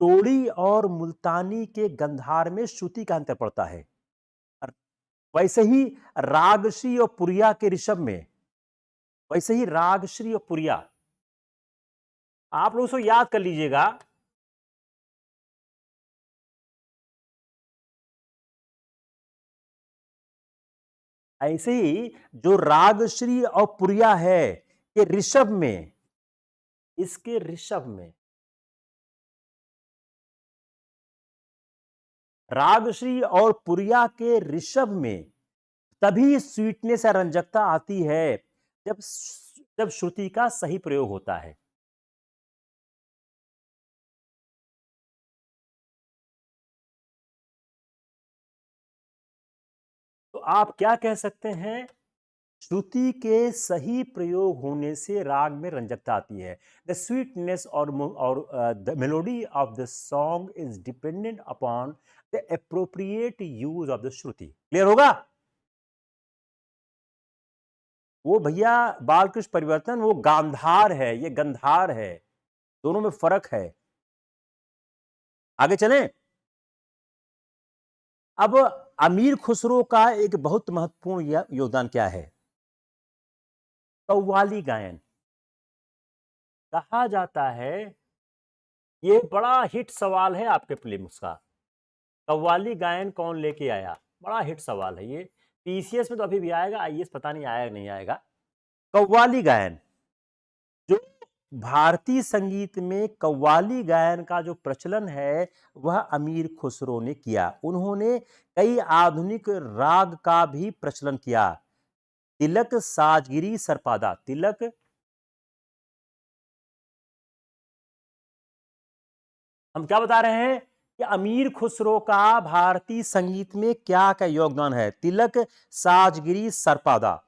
टोड़ी और मुल्तानी के गंधार में श्रुति का अंतर पड़ता है। वैसे ही रागश्री और पुरिया के ऋषभ में, वैसे ही रागश्री और पुरिया, आप लोग उसको याद कर लीजिएगा। ऐसे ही जो रागश्री और पुरिया है कि ऋषभ में, इसके ऋषभ में रागश्री और पुरिया के ऋषभ में तभी स्वीटनेस या रंजकता आती है जब जब श्रुति का सही प्रयोग होता है। तो आप क्या कह सकते हैं? श्रुति के सही प्रयोग होने से राग में रंजकता आती है। द स्वीटनेस और the melody of the song is dependent upon the appropriate use of the Shruti. Clear होगा? वो भैया बालकृष्ण परिवर्तन वो गांधार है, ये गंधार है, दोनों में फर्क है। आगे चलें। अब अमीर खुसरो का एक बहुत महत्वपूर्ण योगदान क्या है? कव्वाली गायन। कहा जाता है, ये बड़ा हिट सवाल है आपके प्रीलिम्स का, कव्वाली गायन कौन लेके आया? बड़ा हिट सवाल है ये। पीसीएस में तो अभी भी आएगा, आईएएस पता नहीं आएगा नहीं आएगा। कव्वाली गायन, जो भारतीय संगीत में कव्वाली गायन का जो प्रचलन है वह अमीर खुसरो ने किया। उन्होंने कई आधुनिक राग का भी प्रचलन किया। तिलक, साजगिरी, सरपादा। तिलक, हम क्या बता रहे हैं कि अमीर खुसरो का भारतीय संगीत में क्या क्या योगदान है? तिलक, साजगिरी, सरपादा।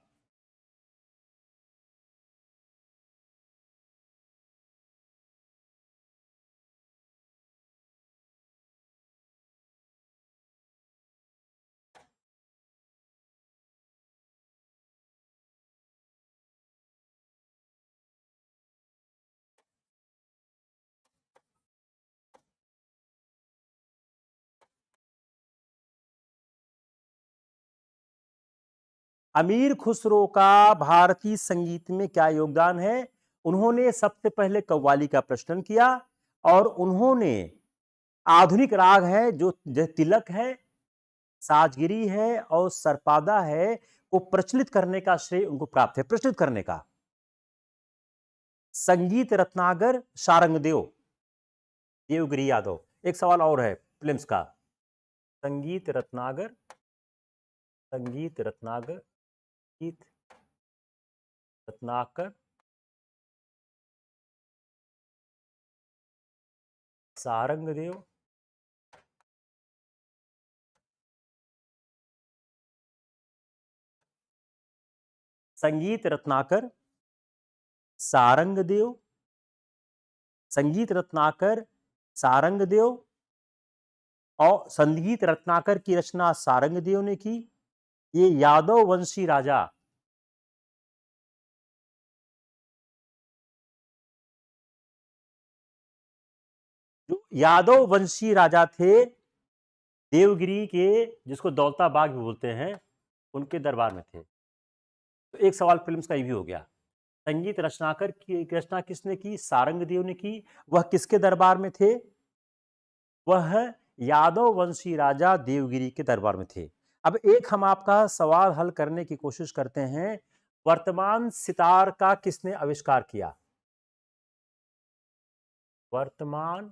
अमीर खुसरो का भारतीय संगीत में क्या योगदान है? उन्होंने सबसे पहले कव्वाली का प्रचलन किया और उन्होंने आधुनिक राग है जो तिलक है, साजगिरी है और सरपादा है को प्रचलित करने का श्रेय उनको प्राप्त है। प्रचलित करने का। संगीत रत्नाकर शारंगदेव, देवगिरी यादव। एक सवाल और है फिल्म्स का। संगीत रत्नाकर, संगीत रत्नाकर, संगीत रत्नाकर, सारंगदेव, संगीत रत्नाकर, सारंगदेव, संगीत रत्नाकर, सारंगदेव और संगीत रत्नाकर की रचना सारंगदेव ने की। ये यादव वंशी राजा, जो यादव वंशी राजा थे देवगिरी के, जिसको दौलताबाग भी बोलते हैं, उनके दरबार में थे। तो एक सवाल फिल्म्स का ये भी हो गया। संगीत रचनाकर की रचना किसने की? सारंगदेव ने की। वह किसके दरबार में थे? वह यादव वंशी राजा देवगिरी के दरबार में थे। अब एक हम आपका सवाल हल करने की कोशिश करते हैं। वर्तमान सितार का किसने आविष्कार किया? वर्तमान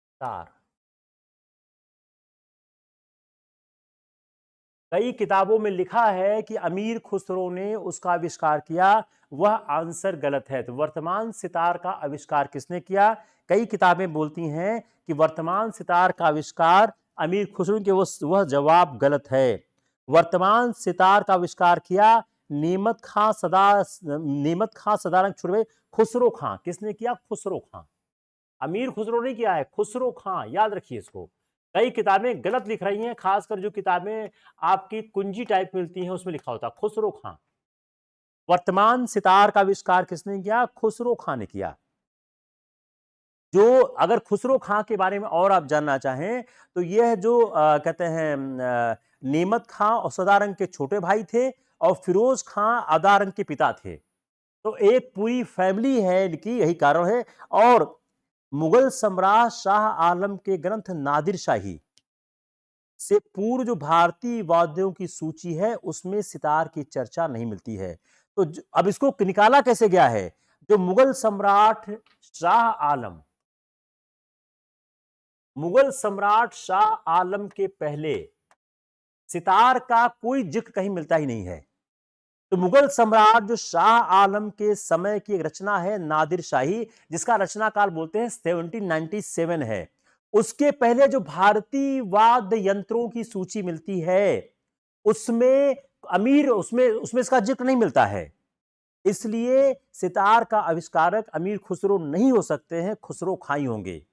सितार। कई किताबों में लिखा है कि अमीर खुसरो ने उसका आविष्कार किया, वह आंसर गलत है। तो वर्तमान सितार का आविष्कार किसने किया? कई किताबें बोलती हैं कि वर्तमान सितार का आविष्कार अमीर खुसरो के, वह जवाब गलत है। वर्तमान सितार का आविष्कार किया नेमत खां सदारंग छुड़वे, खुसरो खां। किसने किया? खुसरो खां। अमीर खुसरो ने किया है, खुसरो खां। याद रखिए इसको। कई किताबें गलत लिख रही हैं, खासकर जो किताबें आपकी कुंजी टाइप मिलती हैं उसमें लिखा होता खुसरो खां। वर्तमान सितार का आविष्कार किसने किया? खुसरो खां ने किया। जो अगर खुसरो खां के बारे में और आप जानना चाहें तो यह जो कहते हैं नेमत खां और सदारंग के छोटे भाई थे और फिरोज खां अदारंग के पिता थे। तो एक पूरी फैमिली है इनकी, यही कारण है। और मुगल सम्राट शाह आलम के ग्रंथ नादिर शाही से पूर्व जो भारतीय वाद्यों की सूची है उसमें सितार की चर्चा नहीं मिलती है। तो अब इसको निकाला कैसे गया है? जो मुगल सम्राट शाह आलम मुगल सम्राट शाह आलम के पहले सितार का कोई जिक्र कहीं मिलता ही नहीं है। तो मुगल सम्राट जो शाह आलम के समय की एक रचना है नादिर शाही, जिसका रचना काल बोलते हैं 1797 है। उसके पहले जो भारतीय वाद्य यंत्रों की सूची मिलती है, उसमें अमीर उसमें उसमें इसका जिक्र नहीं मिलता है। इसलिए सितार का आविष्कारक अमीर खुसरो नहीं हो सकते हैं, खुसरो खाई होंगे।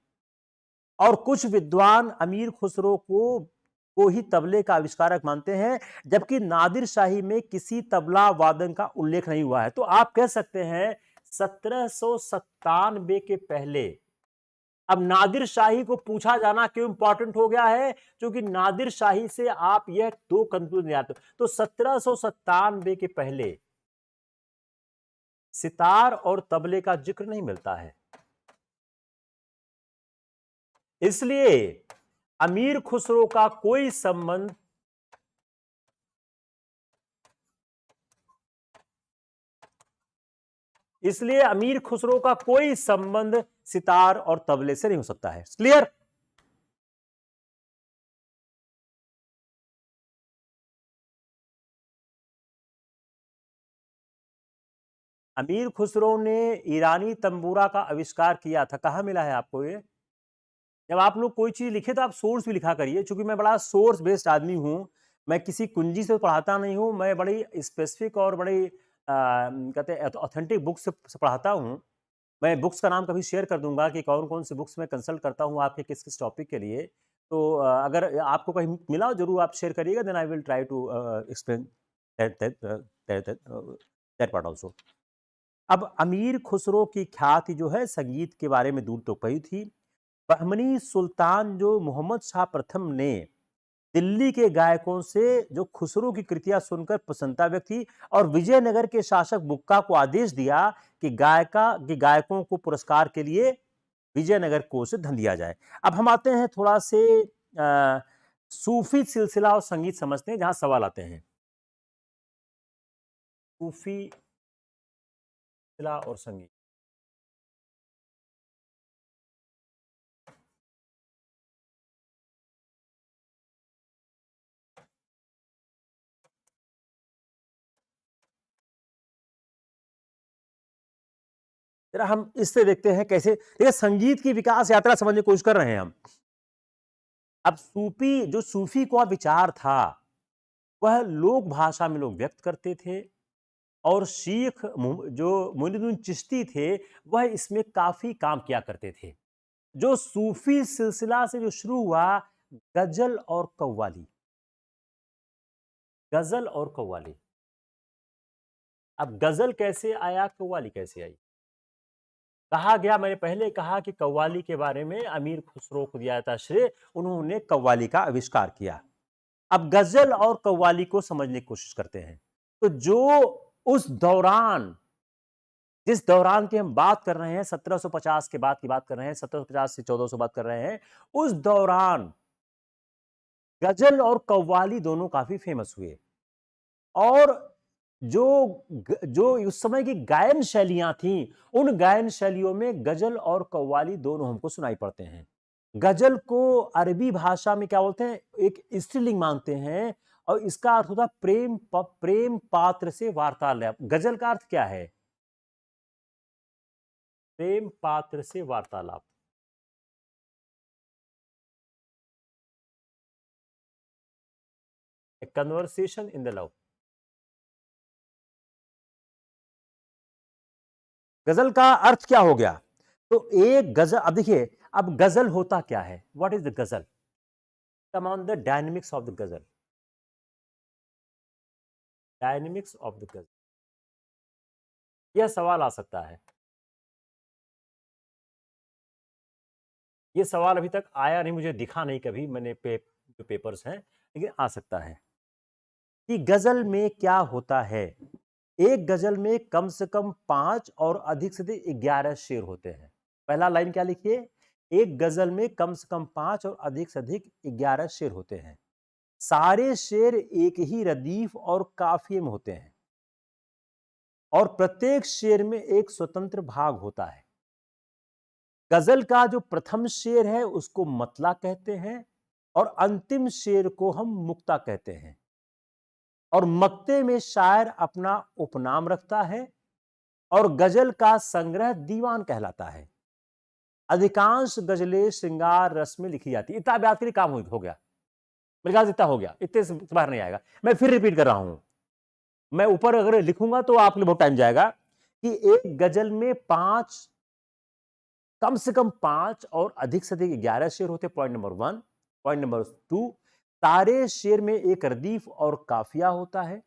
और कुछ विद्वान अमीर खुसरो को ही तबले का आविष्कारक मानते हैं, जबकि नादिर शाही में किसी तबला वादन का उल्लेख नहीं हुआ है। तो आप कह सकते हैं 1797 के पहले। अब नादिर शाही को पूछा जाना क्यों इंपॉर्टेंट हो गया है? क्योंकि नादिर शाही से आप यह दो कंक्लूजन निकालते हो। तो 1797 के पहले सितार और तबले का जिक्र नहीं मिलता है। इसलिए अमीर खुसरो का कोई संबंध इसलिए अमीर खुसरो का कोई संबंध सितार और तबले से नहीं हो सकता है। क्लियर? अमीर खुसरो ने ईरानी तंबूरा का आविष्कार किया था। कहां मिला है आपको ये? जब आप लोग कोई चीज लिखे तो आप सोर्स भी लिखा करिए, क्योंकि मैं बड़ा सोर्स बेस्ड आदमी हूं। मैं किसी कुंजी से पढ़ाता नहीं हूं, मैं बड़ी स्पेसिफिक और बड़ी कहते हैं ऑथेंटिक बुक से पढ़ाता हूं। मैं बुक्स का नाम कभी शेयर कर दूंगा कि कौन कौन से बुक्स मैं कंसल्ट करता हूं आपके किस किस टॉपिक के लिए। तो अगर आपको कहीं मिला हो जरूर आप शेयर करिएगा, then I will try to explain that part also. अब अमीर खुसरो की ख्याति जो है संगीत के बारे में दूर तो पई थी। बहमनी सुल्तान जो मोहम्मद शाह प्रथम ने दिल्ली के गायकों से जो खुसरो की कृतियां सुनकर प्रसन्नता व्यक्त की, और विजयनगर के शासक बुक्का को आदेश दिया कि गायकों को पुरस्कार के लिए विजयनगर कोष से धन दिया जाए। अब हम आते हैं थोड़ा से सूफी सिलसिला और संगीत समझते हैं, जहां सवाल आते हैं। सूफी सिलसिला और संगीत। जरा हम इससे देखते हैं कैसे, देखिए संगीत की विकास यात्रा समझने की कोशिश कर रहे हैं हम। अब सूफी का विचार था, वह लोक भाषा में लोग व्यक्त करते थे। और जो मोइनुद्दीन चिश्ती थे, वह इसमें काफी काम किया करते थे। जो सूफी सिलसिला से जो शुरू हुआ, गजल और कव्वाली। गजल और कव्वाली। अब गजल कैसे आया, कव्वाली कैसे आई? कहा गया, मैंने पहले कहा कि कव्वाली के बारे में अमीर खुसरो को दिया जाता श्रेय, उन्होंने कव्वाली का आविष्कार किया। अब गजल और कव्वाली को समझने की कोशिश करते हैं। तो जो उस दौरान, जिस दौरान की हम बात कर रहे हैं, 1750 के बाद की बात कर रहे हैं, 1750 से 1400 बात कर रहे हैं, उस दौरान गजल और कव्वाली दोनों काफी फेमस हुए। और जो उस समय की गायन शैलियां थीं, उन गायन शैलियों में गजल और कव्वाली दोनों हमको सुनाई पड़ते हैं। गजल को अरबी भाषा में क्या बोलते हैं, एक स्त्रीलिंग मानते हैं, और इसका अर्थ होता है प्रेम पात्र से वार्तालाप। गजल का अर्थ क्या है? प्रेम पात्र से वार्तालाप। Conversation in the love. गजल का अर्थ क्या हो गया? तो एक गजल, अब देखिए, अब गजल होता क्या है, व्हाट इज द गजल? Come on the dynamics of the गजल। डायनेमिक्स ऑफ द गजल, यह सवाल आ सकता है। यह सवाल अभी तक आया नहीं, मुझे दिखा नहीं कभी, मैंने जो पेपर्स हैं, लेकिन आ सकता है कि गजल में क्या होता है। एक गजल में कम से कम 5 और अधिक से अधिक 11 शेर होते हैं। पहला लाइन क्या लिखिए, एक गजल में कम से कम 5 और अधिक से अधिक 11 शेर होते हैं। सारे शेर एक ही रदीफ और काफिये में होते हैं, और प्रत्येक शेर में एक स्वतंत्र भाग होता है। गजल का जो प्रथम शेर है उसको मतला कहते हैं और अंतिम शेर को हम मुक्ता कहते हैं। और मक्ते में शायर अपना उपनाम रखता है और गजल का संग्रह दीवान कहलाता है। अधिकांश गजलें श्रृंगार रस में लिखी जाती है। इतना अभ्यास के लिए काम हो गया। मेरे ख्याल से इतना हो गया, इतने से बाहर नहीं आएगा। मैं फिर रिपीट कर रहा हूं, मैं ऊपर अगर लिखूंगा तो आपके लिए बहुत टाइम जाएगा कि एक गजल में कम से कम 5 और अधिक से अधिक 11 शेर होते। Point number 1। पॉइंट नंबर 2, सारे शेर में एक रदीफ और काफिया होता है।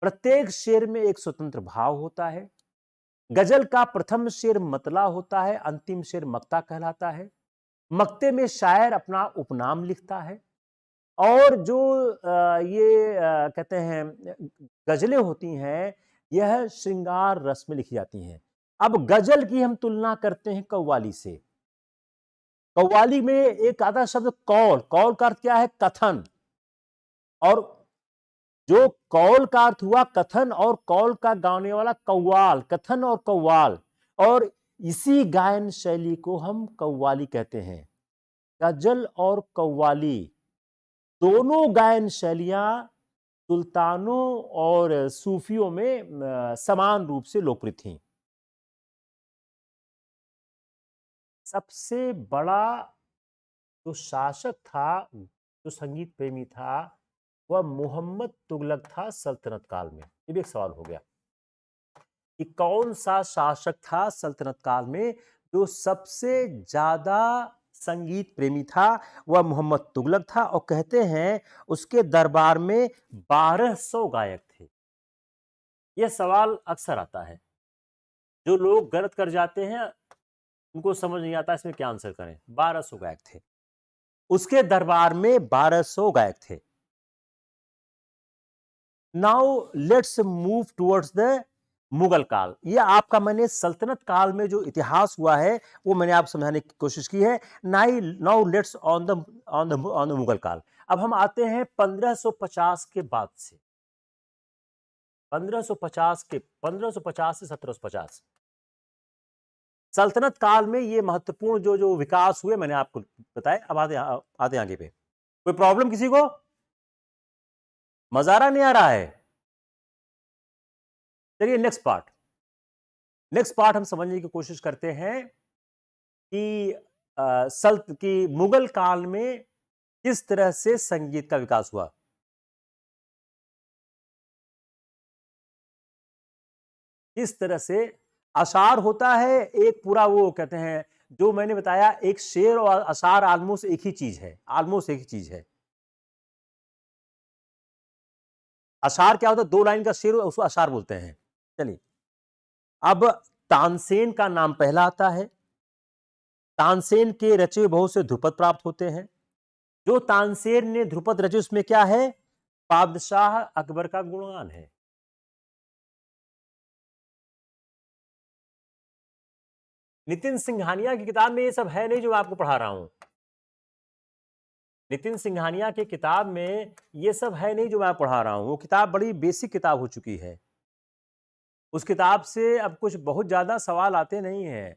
प्रत्येक शेर में एक स्वतंत्र भाव होता है। गजल का प्रथम शेर मतला होता है, अंतिम शेर मक्ता कहलाता है। मक्ते में शायर अपना उपनाम लिखता है और जो कहते हैं गजलें होती हैं, यह श्रृंगार रस में लिखी जाती हैं। अब गजल की हम तुलना करते हैं कव्वाली से। कव्वाली में एक आता शब्द कौल। कौल का अर्थ क्या है? कथन। और जो कौल का अर्थ हुआ कथन और कौल का गाने वाला कव्वाल, कथन और कव्वाल, और इसी गायन शैली को हम कव्वाली कहते हैं। गजल और कव्वाली दोनों गायन शैलियां सुल्तानों और सूफियों में समान रूप से लोकप्रिय थीं। सबसे बड़ा जो शासक था, जो संगीत प्रेमी था, वह मोहम्मद तुगलक था सल्तनत काल में। ये भी एक सवाल हो गया कि कौन सा शासक था सल्तनत काल में जो सबसे ज्यादा संगीत प्रेमी था। वह मोहम्मद तुगलक था और कहते हैं उसके दरबार में 1200 गायक थे। यह सवाल अक्सर आता है, जो लोग गलत कर जाते हैं उनको समझ नहीं आता इसमें क्या आंसर करें। 1200 गायक थे, उसके दरबार में 1200 गायक थे। Now let's move towards the Mughal काल। ये आपका मैंने सल्तनत काल में जो इतिहास हुआ है वो मैंने आप समझाने की कोशिश की है। Now let's on the Mughal काल। अब हम आते हैं 1550 के बाद से। 1550 से 1750 सल्तनत काल में ये महत्वपूर्ण जो जो विकास हुए मैंने आपको बताए। अब आते आगे पे। कोई प्रॉब्लम किसी को? मजा नहीं आ रहा है? चलिए नेक्स्ट पार्ट हम समझने की कोशिश करते हैं कि मुगल काल में किस तरह से संगीत का विकास हुआ। किस तरह से अशार होता है एक पूरा, वो कहते हैं जो मैंने बताया, एक शेर और अशार ऑलमोस्ट एक ही चीज है। अशार क्या होता है? 2 लाइन का शेर, उसको अशार बोलते हैं। चलिए, अब तानसेन का नाम पहला आता है। तानसेन के रचे बहुत से ध्रुपद प्राप्त होते हैं। जो तानसेन ने ध्रुपद रचे उसमें क्या है? बादशाह अकबर का गुणगान है। नितिन सिंघानिया की किताब में ये सब है नहीं जो मैं आपको पढ़ा रहा हूं। नितिन सिंघानिया की किताब में ये सब है नहीं जो मैं पढ़ा रहा हूं। वो किताब बड़ी बेसिक किताब हो चुकी है। उस किताब से अब कुछ बहुत ज्यादा सवाल आते नहीं हैं।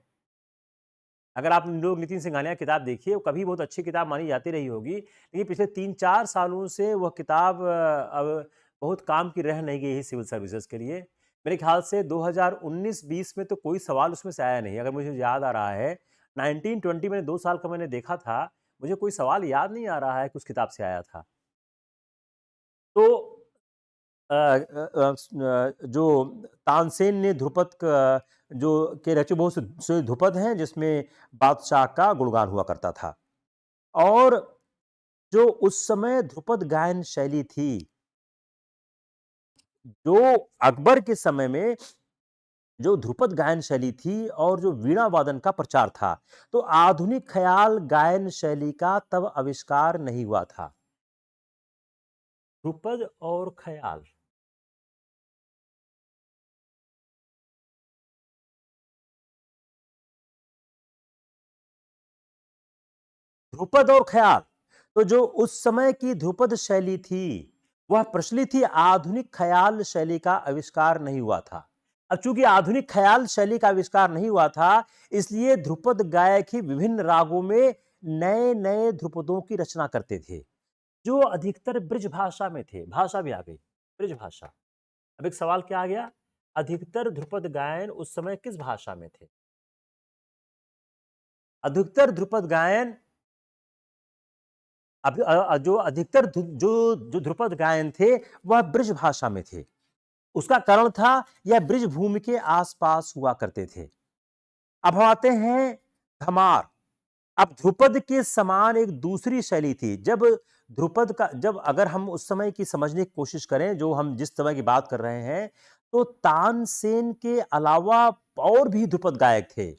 अगर आप लोग नितिन सिंघानिया की किताब देखिए, वो कभी बहुत अच्छी किताब मानी जाती रही होगी, लेकिन पिछले 3-4 सालों से वह किताब अब बहुत काम की रह नहीं गई है सिविल सर्विसेज के लिए। मेरे ख्याल से 2019-20 में तो कोई सवाल उसमें से आया नहीं। अगर मुझे याद आ रहा है 1920 में 2 साल का मैंने देखा था, मुझे कोई सवाल याद नहीं आ रहा है कि उस किताब से आया था। तो जो तानसेन ने ध्रुपद जो के रचे बहुत से ध्रुपद हैं जिसमें बादशाह का गुणगान हुआ करता था। और जो उस समय ध्रुपद गायन शैली थी, जो अकबर के समय में जो ध्रुपद गायन शैली थी और जो वीणा वादन का प्रचार था, तो आधुनिक ख्याल गायन शैली का तब आविष्कार नहीं हुआ था। ध्रुपद और ख्याल, ध्रुपद और ख्याल, तो जो उस समय की ध्रुपद शैली थी वह प्रचलित थी। आधुनिक ख्याल शैली का आविष्कार नहीं हुआ था। अब चूंकि आधुनिक ख्याल शैली का आविष्कार नहीं हुआ था, इसलिए ध्रुपद गायक ही विभिन्न रागों में नए नए ध्रुपदों की रचना करते थे, जो अधिकतर ब्रज भाषा में थे। भाषा भी आ गई, ब्रज भाषा। अब एक सवाल क्या आ गया, अधिकतर ध्रुपद गायन उस समय किस भाषा में थे? अधिकतर ध्रुपद गायन, जो अधिकतर जो ध्रुपद गायन थे वह ब्रज भाषा में थे। उसका कारण था यह ब्रज भूमि के आसपास हुआ करते थे। अब हम आते हैं धमार। अब ध्रुपद के समान एक दूसरी शैली थी। जब अगर हम उस समय की समझने की कोशिश करें, जो हम जिस समय की बात कर रहे हैं, तो तानसेन के अलावा और भी ध्रुपद गायक थे।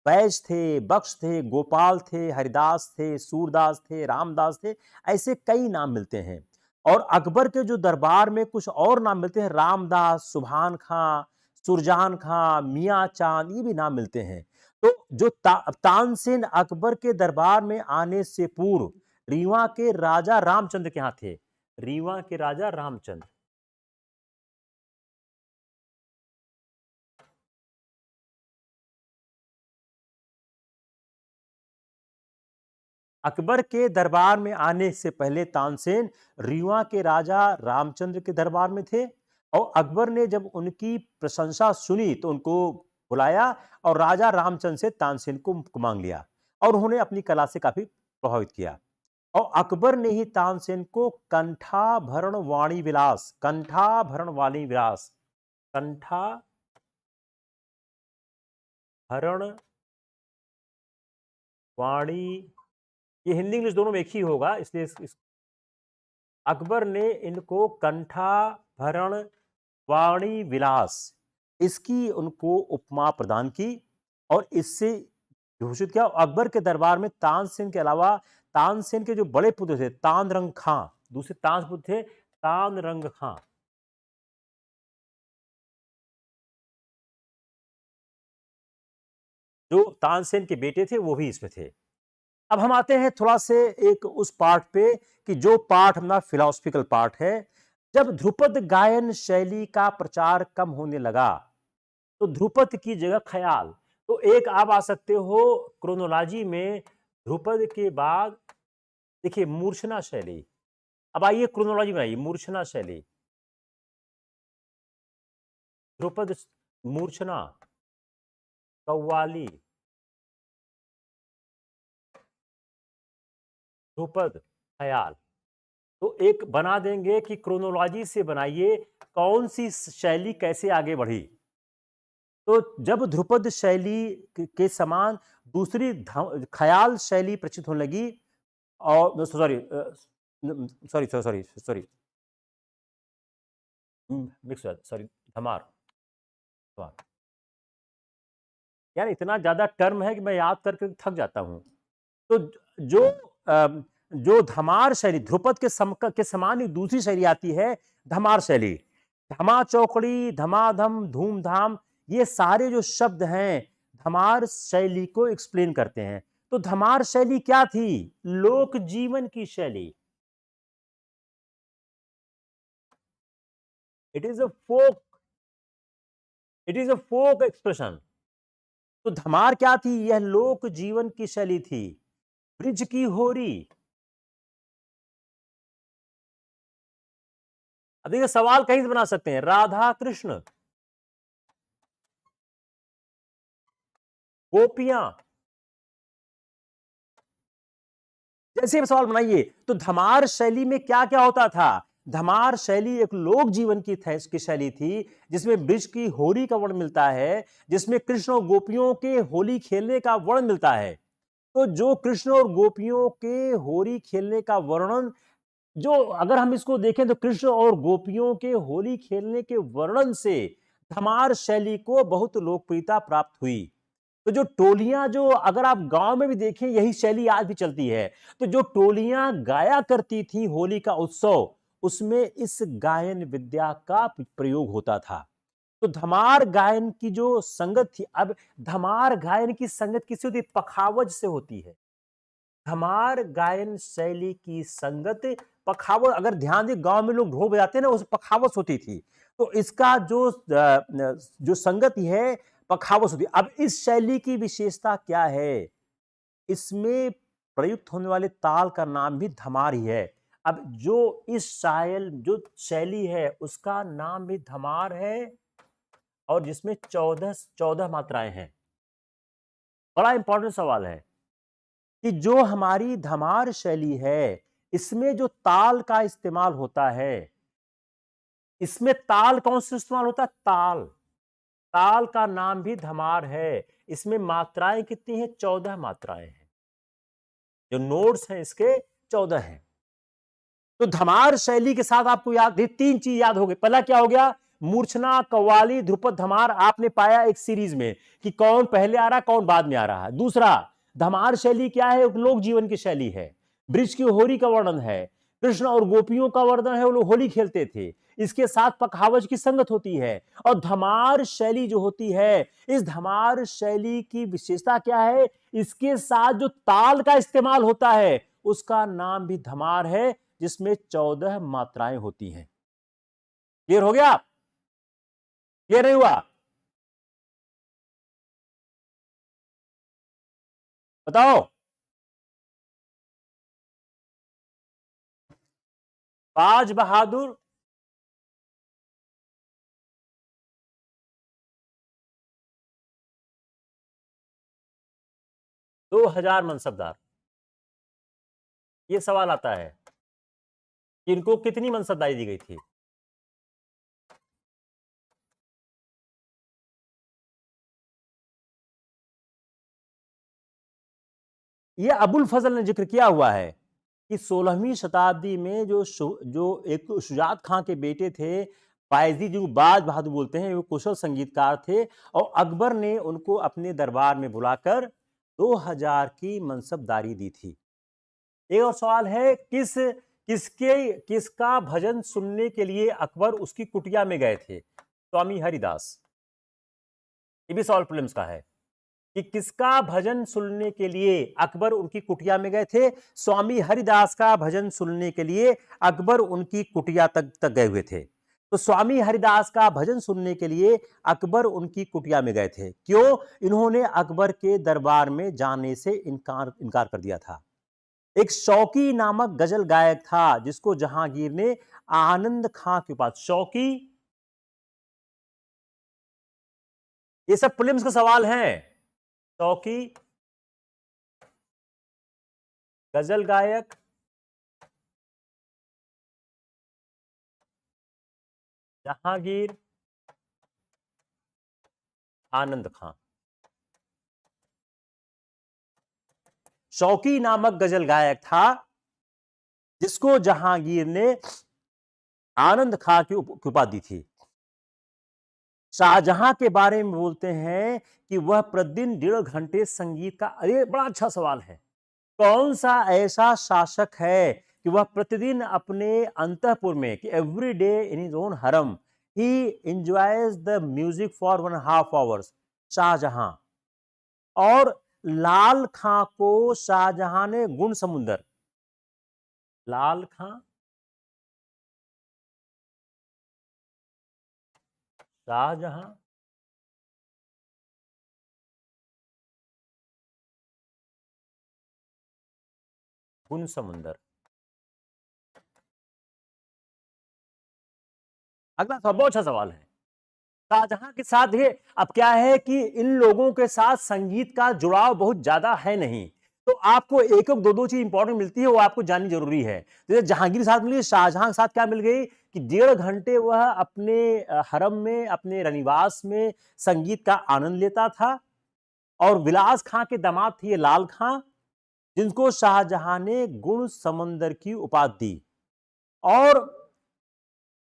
बैज थे, बख्श थे, गोपाल थे, हरिदास थे, सूरदास थे, रामदास थे, ऐसे कई नाम मिलते हैं। और अकबर के जो दरबार में कुछ और नाम मिलते हैं, रामदास, सुभान खां, सुरजान खां, मियाँ चांद, ये भी नाम मिलते हैं। तो जो तानसेन अकबर के दरबार में आने से पूर्व रीवा के राजा रामचंद्र के यहाँ थे। रीवा के राजा रामचंद्र, अकबर के दरबार में आने से पहले तानसेन रीवा के राजा रामचंद्र के दरबार में थे। और अकबर ने जब उनकी प्रशंसा सुनी तो उनको बुलाया और राजा रामचंद्र से तानसेन को मांग लिया, और उन्होंने अपनी कला से काफी प्रभावित किया। और अकबर ने ही तानसेन को कंठाभरण वाणी विलास, कंठाभरण वाणी विलास, कंठाभरण वाणी, ये हिंदी इंग्लिश दोनों में एक ही होगा, इसलिए अकबर ने इनको कंठाभरण वाणी विलास, इसकी उनको उपमा प्रदान की और इससे घोषित किया। अकबर के दरबार में तानसेन के अलावा तानसेन के जो बड़े पुत्र थे तानरंग खां, दूसरे तान पुत्र थे तानरंग खां, जो तानसेन के बेटे थे, वो भी इसमें थे। अब हम आते हैं थोड़ा से एक उस पार्ट पे कि जो पार्ट हमारा फिलोसफिकल पार्ट है। जब ध्रुपद गायन शैली का प्रचार कम होने लगा तो ध्रुपद की जगह ख्याल, तो एक आप आ सकते हो क्रोनोलॉजी में ध्रुपद के बाद, देखिए मूर्छना शैली। अब आइए क्रोनोलॉजी बनाइए, मूर्छना शैली, ध्रुपद, मूर्छना, कव्वाली, ध्रुपद, ख्याल। तो एक बना देंगे कि क्रोनोलॉजी से बनाइए कौन सी शैली कैसे आगे बढ़ी। तो जब ध्रुपद शैली के समान दूसरी ख्याल शैली प्रचलित होने लगी, और sorry sorry sorry sorry mix, sorry, dhamar, dhamar, यार इतना ज्यादा टर्म है कि मैं याद करके थक जाता हूं। तो जो जो धमार शैली, ध्रुपद के समान एक दूसरी शैली आती है, धमार शैली। धमा चौकड़ी, धमाधम, धूमधाम, ये सारे जो शब्द हैं धमार शैली को एक्सप्लेन करते हैं। तो धमार शैली क्या थी? लोक जीवन की शैली। It is a folk, it is a folk expression. तो धमार क्या थी? यह लोक जीवन की शैली थी। ब्रिज की होरी। अब देखिए सवाल कहीं से बना सकते हैं, राधा कृष्ण, गोपियां, जैसे भी सवाल बनाइए। तो धमार शैली में क्या क्या होता था? धमार शैली एक लोक जीवन की शैली थी, जिसमें ब्रिज की होली का वर्णन मिलता है, जिसमें कृष्ण और गोपियों के होली खेलने का वर्णन मिलता है। तो जो कृष्ण और गोपियों के होली खेलने का वर्णन, जो अगर हम इसको देखें तो कृष्ण और गोपियों के होली खेलने के वर्णन से धमार शैली को बहुत लोकप्रियता प्राप्त हुई। तो जो टोलियां, जो अगर आप गांव में भी देखें यही शैली आज भी चलती है, तो जो टोलियां गाया करती थी होली का उत्सव, उसमें इस गायन विद्या का प्रयोग होता था। तो धमार गायन की जो संगत थी, अब धमार गायन की संगत किससे होती है? पखावज से होती है। धमार गायन शैली की संगत पखावत, अगर ध्यान दें गांव में लोग ढोल बजाते हैं ना, उस पखावत होती थी। तो इसका जो संगति है पखावत होती है। अब इस शैली की विशेषता क्या है? इसमें प्रयुक्त होने वाले ताल का नाम भी धमार ही है। अब जो शैली है उसका नाम भी धमार है, और जिसमें 14 मात्राएं हैं। बड़ा इंपॉर्टेंट सवाल है कि जो हमारी धमार शैली है, इसमें जो ताल का इस्तेमाल होता है, इसमें ताल कौन सा इस्तेमाल होता है? ताल। ताल का नाम भी धमार है। इसमें मात्राएं कितनी हैं? 14 मात्राएं हैं। जो नोट्स हैं इसके 14 हैं। तो धमार शैली के साथ आपको याद, ये 3 चीज याद हो गई। पहला क्या हो गया? मूर्छना, कव्वाली, ध्रुपद, धमार आपने पाया एक सीरीज में कि कौन पहले आ रहा है, कौन बाद में आ रहा है। दूसरा, धमार शैली क्या है? एक लोक जीवन की शैली है। ब्रिज की होरी का वर्णन है, कृष्ण और गोपियों का वर्णन है, वो लोग होली खेलते थे। इसके साथ पखावज की संगत होती है। और धमार शैली जो होती है, इस धमार शैली की विशेषता क्या है? इसके साथ जो ताल का इस्तेमाल होता है उसका नाम भी धमार है, जिसमें 14 मात्राएं होती हैं। क्लियर हो गया? क्लियर नहीं हुआ? बताओ। बाज बहादुर 2000 मनसबदार। ये सवाल आता है कि इनको कितनी मनसबदारी दी गई थी? ये अबुल फजल ने जिक्र किया हुआ है कि 16वीं शताब्दी में जो एक शुजात खां के बेटे थे, बायजीद, जो बाज बहादुर बोलते हैं, वो कुशल संगीतकार थे, और अकबर ने उनको अपने दरबार में बुलाकर 2000 की मनसबदारी दी थी। एक और सवाल है, किसका भजन सुनने के लिए अकबर उसकी कुटिया में गए थे? स्वामी हरिदास। ये भी सवाल प्रीलिम्स का है कि किसका भजन सुनने के लिए अकबर उनकी कुटिया में गए थे? स्वामी हरिदास का भजन सुनने के लिए अकबर उनकी कुटिया तक गए हुए थे। तो स्वामी हरिदास का भजन सुनने के लिए अकबर उनकी कुटिया में गए थे। क्यों? इन्होंने अकबर के दरबार में जाने से इनकार कर दिया था। एक शौकी नामक गजल गायक था जिसको जहांगीर ने आनंद खां के पास, शौकी, ये सब प्रीलिम्स के सवाल हैं। शौकी गजल गायक, जहांगीर, आनंद खां। शौकी नामक गजल गायक था जिसको जहांगीर ने आनंद खां की उपाधि थी। शाहजहां के बारे में बोलते हैं कि वह प्रतिदिन 1.5 घंटे संगीत का, अरे बड़ा अच्छा सवाल है, कौन सा ऐसा शासक है कि वह प्रतिदिन अपने अंतःपुर में, कि every day in his own harem he enjoys the music for 1.5 hours? Shah Jahan. और लाल खां को शाहजहां ने गुण समुंदर, लाल खां, शाहजहां, गुण समुंदर। अगला सवाल बहुत अच्छा सवाल है। शाहजहां के साथ ये, अब क्या है कि इन लोगों के साथ संगीत का जुड़ाव बहुत ज्यादा है नहीं, तो आपको एक एक दो दो चीज इंपॉर्टेंट मिलती है, वो आपको जाननी जरूरी है। जैसे जहांगीर के साथ मिली, शाहजहां के साथ क्या मिल गई कि 1.5 घंटे वह अपने हरम में, अपने रनिवास में संगीत का आनंद लेता था। और विलास खां के दामाद थे लाल खां, जिनको शाहजहां ने गुण समंदर की उपाधि दी। और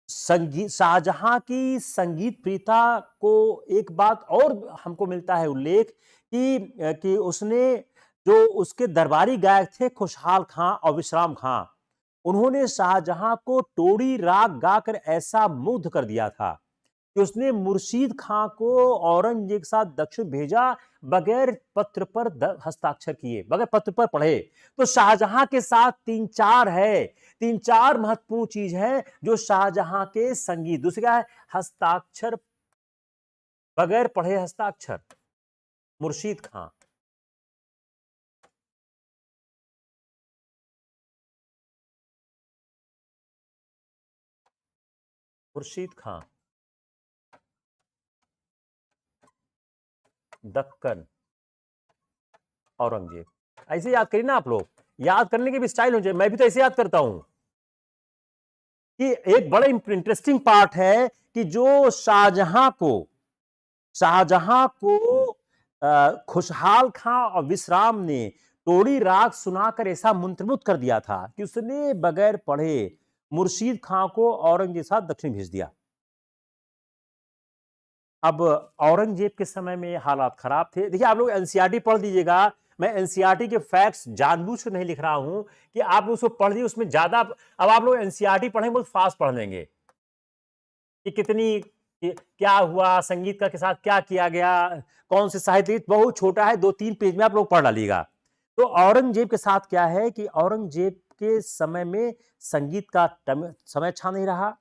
संगीत, शाहजहां की संगीत प्रियता को एक बात और हमको मिलता है उल्लेख कि उसने, जो उसके दरबारी गायक थे खुशहाल खां और विश्राम खां, उन्होंने शाहजहां को टोड़ी राग गाकर ऐसा मुग्ध कर दिया था कि उसने मुर्शीद खां को औरंगजेब के साथ दक्षिण भेजा बगैर पत्र पर हस्ताक्षर किए, बगैर पत्र पर पढ़े। तो शाहजहां के साथ तीन चार महत्वपूर्ण चीज है जो शाहजहां के संगीत। दूसरी क्या है? हस्ताक्षर, बगैर पढ़े हस्ताक्षर, मुर्शीद खां। मुर्शीद खां, दक्कन, औरंगजेब। ऐसे याद करिए ना आप लोग, याद करने के भी स्टाइल हो जाए, मैं भी तो ऐसे याद करता हूं कि एक बड़ा इंटरेस्टिंग पार्ट है कि जो शाहजहां को खुशहाल खां और विश्राम ने टोड़ी राग सुनाकर ऐसा मंत्रमुग्ध कर दिया था कि उसने बगैर पढ़े मुर्शीद खां को औरंगजेब के साथ दक्षिण भेज दिया। अब औरंगजेब के समय में हालात खराब थे। देखिए, आप लोग एनसीईआरटी पढ़ लीजिएगा। मैं एनसीईआरटी के फैक्ट्स जानबूझ कर नहीं लिख रहा हूं कि आप उसको पढ़ लीजिए, उसमें ज्यादा। अब आप लोग एनसीईआरटी पढ़ेंगे बहुत फास्ट पढ़ लेंगे कि क्या हुआ, संगीत का के साथ क्या किया गया, कौन से साहित्य। बहुत छोटा है, 2-3 पेज में आप लोग पढ़ डालिएगा। तो औरंगजेब के साथ क्या है कि औरंगजेब के समय में संगीत का समय अच्छा नहीं रहा।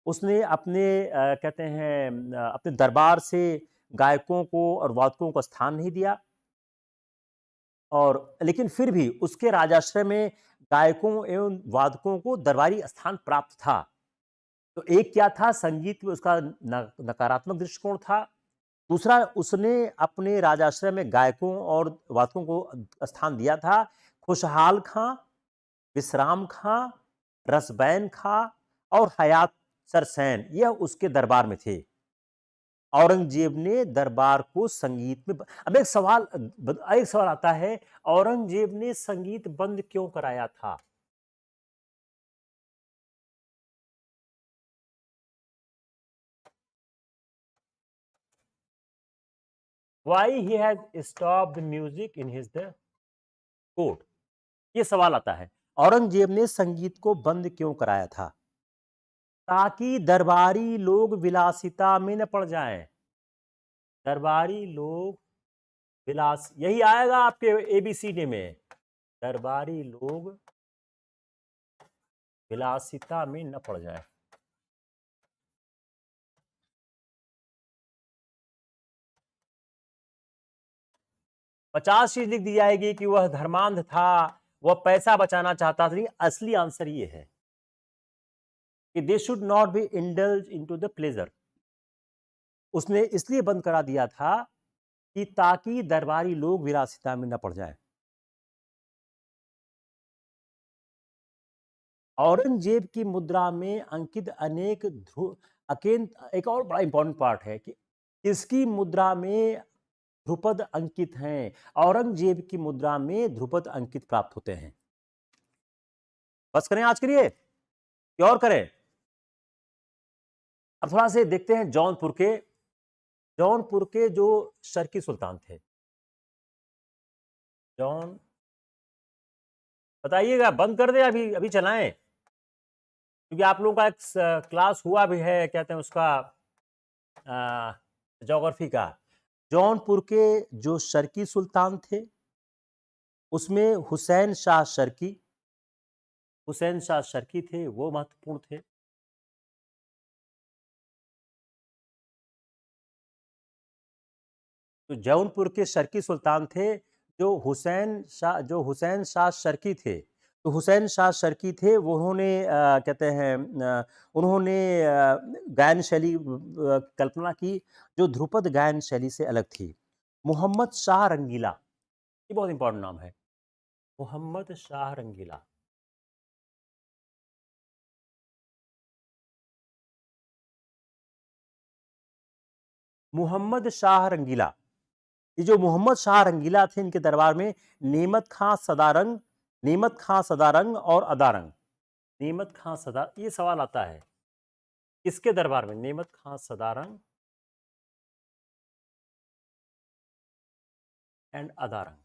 उसने अपने कहते हैं अपने दरबार से गायकों को और वादकों को स्थान नहीं दिया। और लेकिन फिर भी उसके राजाश्रय में गायकों एवं वादकों को दरबारी स्थान प्राप्त था। तो एक क्या था, संगीत में उसका नकारात्मक दृष्टिकोण था। दूसरा, उसने अपने राजाश्रय में गायकों और वादकों को स्थान दिया था। खुशहाल खां, विश्राम खां, रसबैन खां और हयात सरसैन, यह उसके दरबार में थे। औरंगजेब ने दरबार को संगीत में अब एक सवाल आता है, औरंगजेब ने संगीत बंद क्यों कराया था? Why he has stopped the music in his the court? ये सवाल आता है, औरंगजेब ने संगीत को बंद क्यों कराया था? ताकि दरबारी लोग विलासिता में न पड़ जाएं। दरबारी लोग विलास, यही आएगा आपके एबीसीडी में, दरबारी लोग विलासिता में न पड़ जाएं। पचास चीज लिख दी जाएगी कि वह धर्मांध था, वह पैसा बचाना चाहता था, लेकिन असली आंसर ये है कि they should not be indulge into the pleasure. उसने इसलिए बंद करा दिया था कि ताकि दरबारी लोग विलासिता में न पड़ जाएं। औरंगजेब की मुद्रा में अंकित अनेक एक और बड़ा इंपॉर्टेंट पार्ट है कि इसकी मुद्रा में ध्रुपद अंकित हैं। औरंगजेब की मुद्रा में ध्रुपद अंकित प्राप्त होते हैं। बस करें आज के लिए कि और करें? अब थोड़ा से देखते हैं जौनपुर के जो शर्की सुल्तान थे। जौन, बताइएगा बंद कर दे अभी अभी चलाएं, क्योंकि आप लोगों का एक क्लास हुआ भी है, कहते हैं उसका ज्योग्राफी का। जौनपुर के जो शर्की सुल्तान थे उसमें हुसैन शाह शर्की थे, वो महत्वपूर्ण थे। तो जौनपुर के शर्की सुल्तान थे जो हुसैन शाह शर्की थे। तो हुसैन शाह शर्की थे, वो उन्होंने कहते हैं उन्होंने गायन शैली कल्पना की जो ध्रुपद गायन शैली से अलग थी। मोहम्मद शाह रंगीला, ये बहुत इंपॉर्टेंट नाम है, मोहम्मद शाह रंगीला। मोहम्मद शाह रंगीला, ये जो मोहम्मद शाह रंगीला थे, इनके दरबार में नेमत खां सदारंग और अदारंग, नेमत खां सदा, ये सवाल आता है किसके दरबार में नेमत खां सदारंग एंड अदारंग?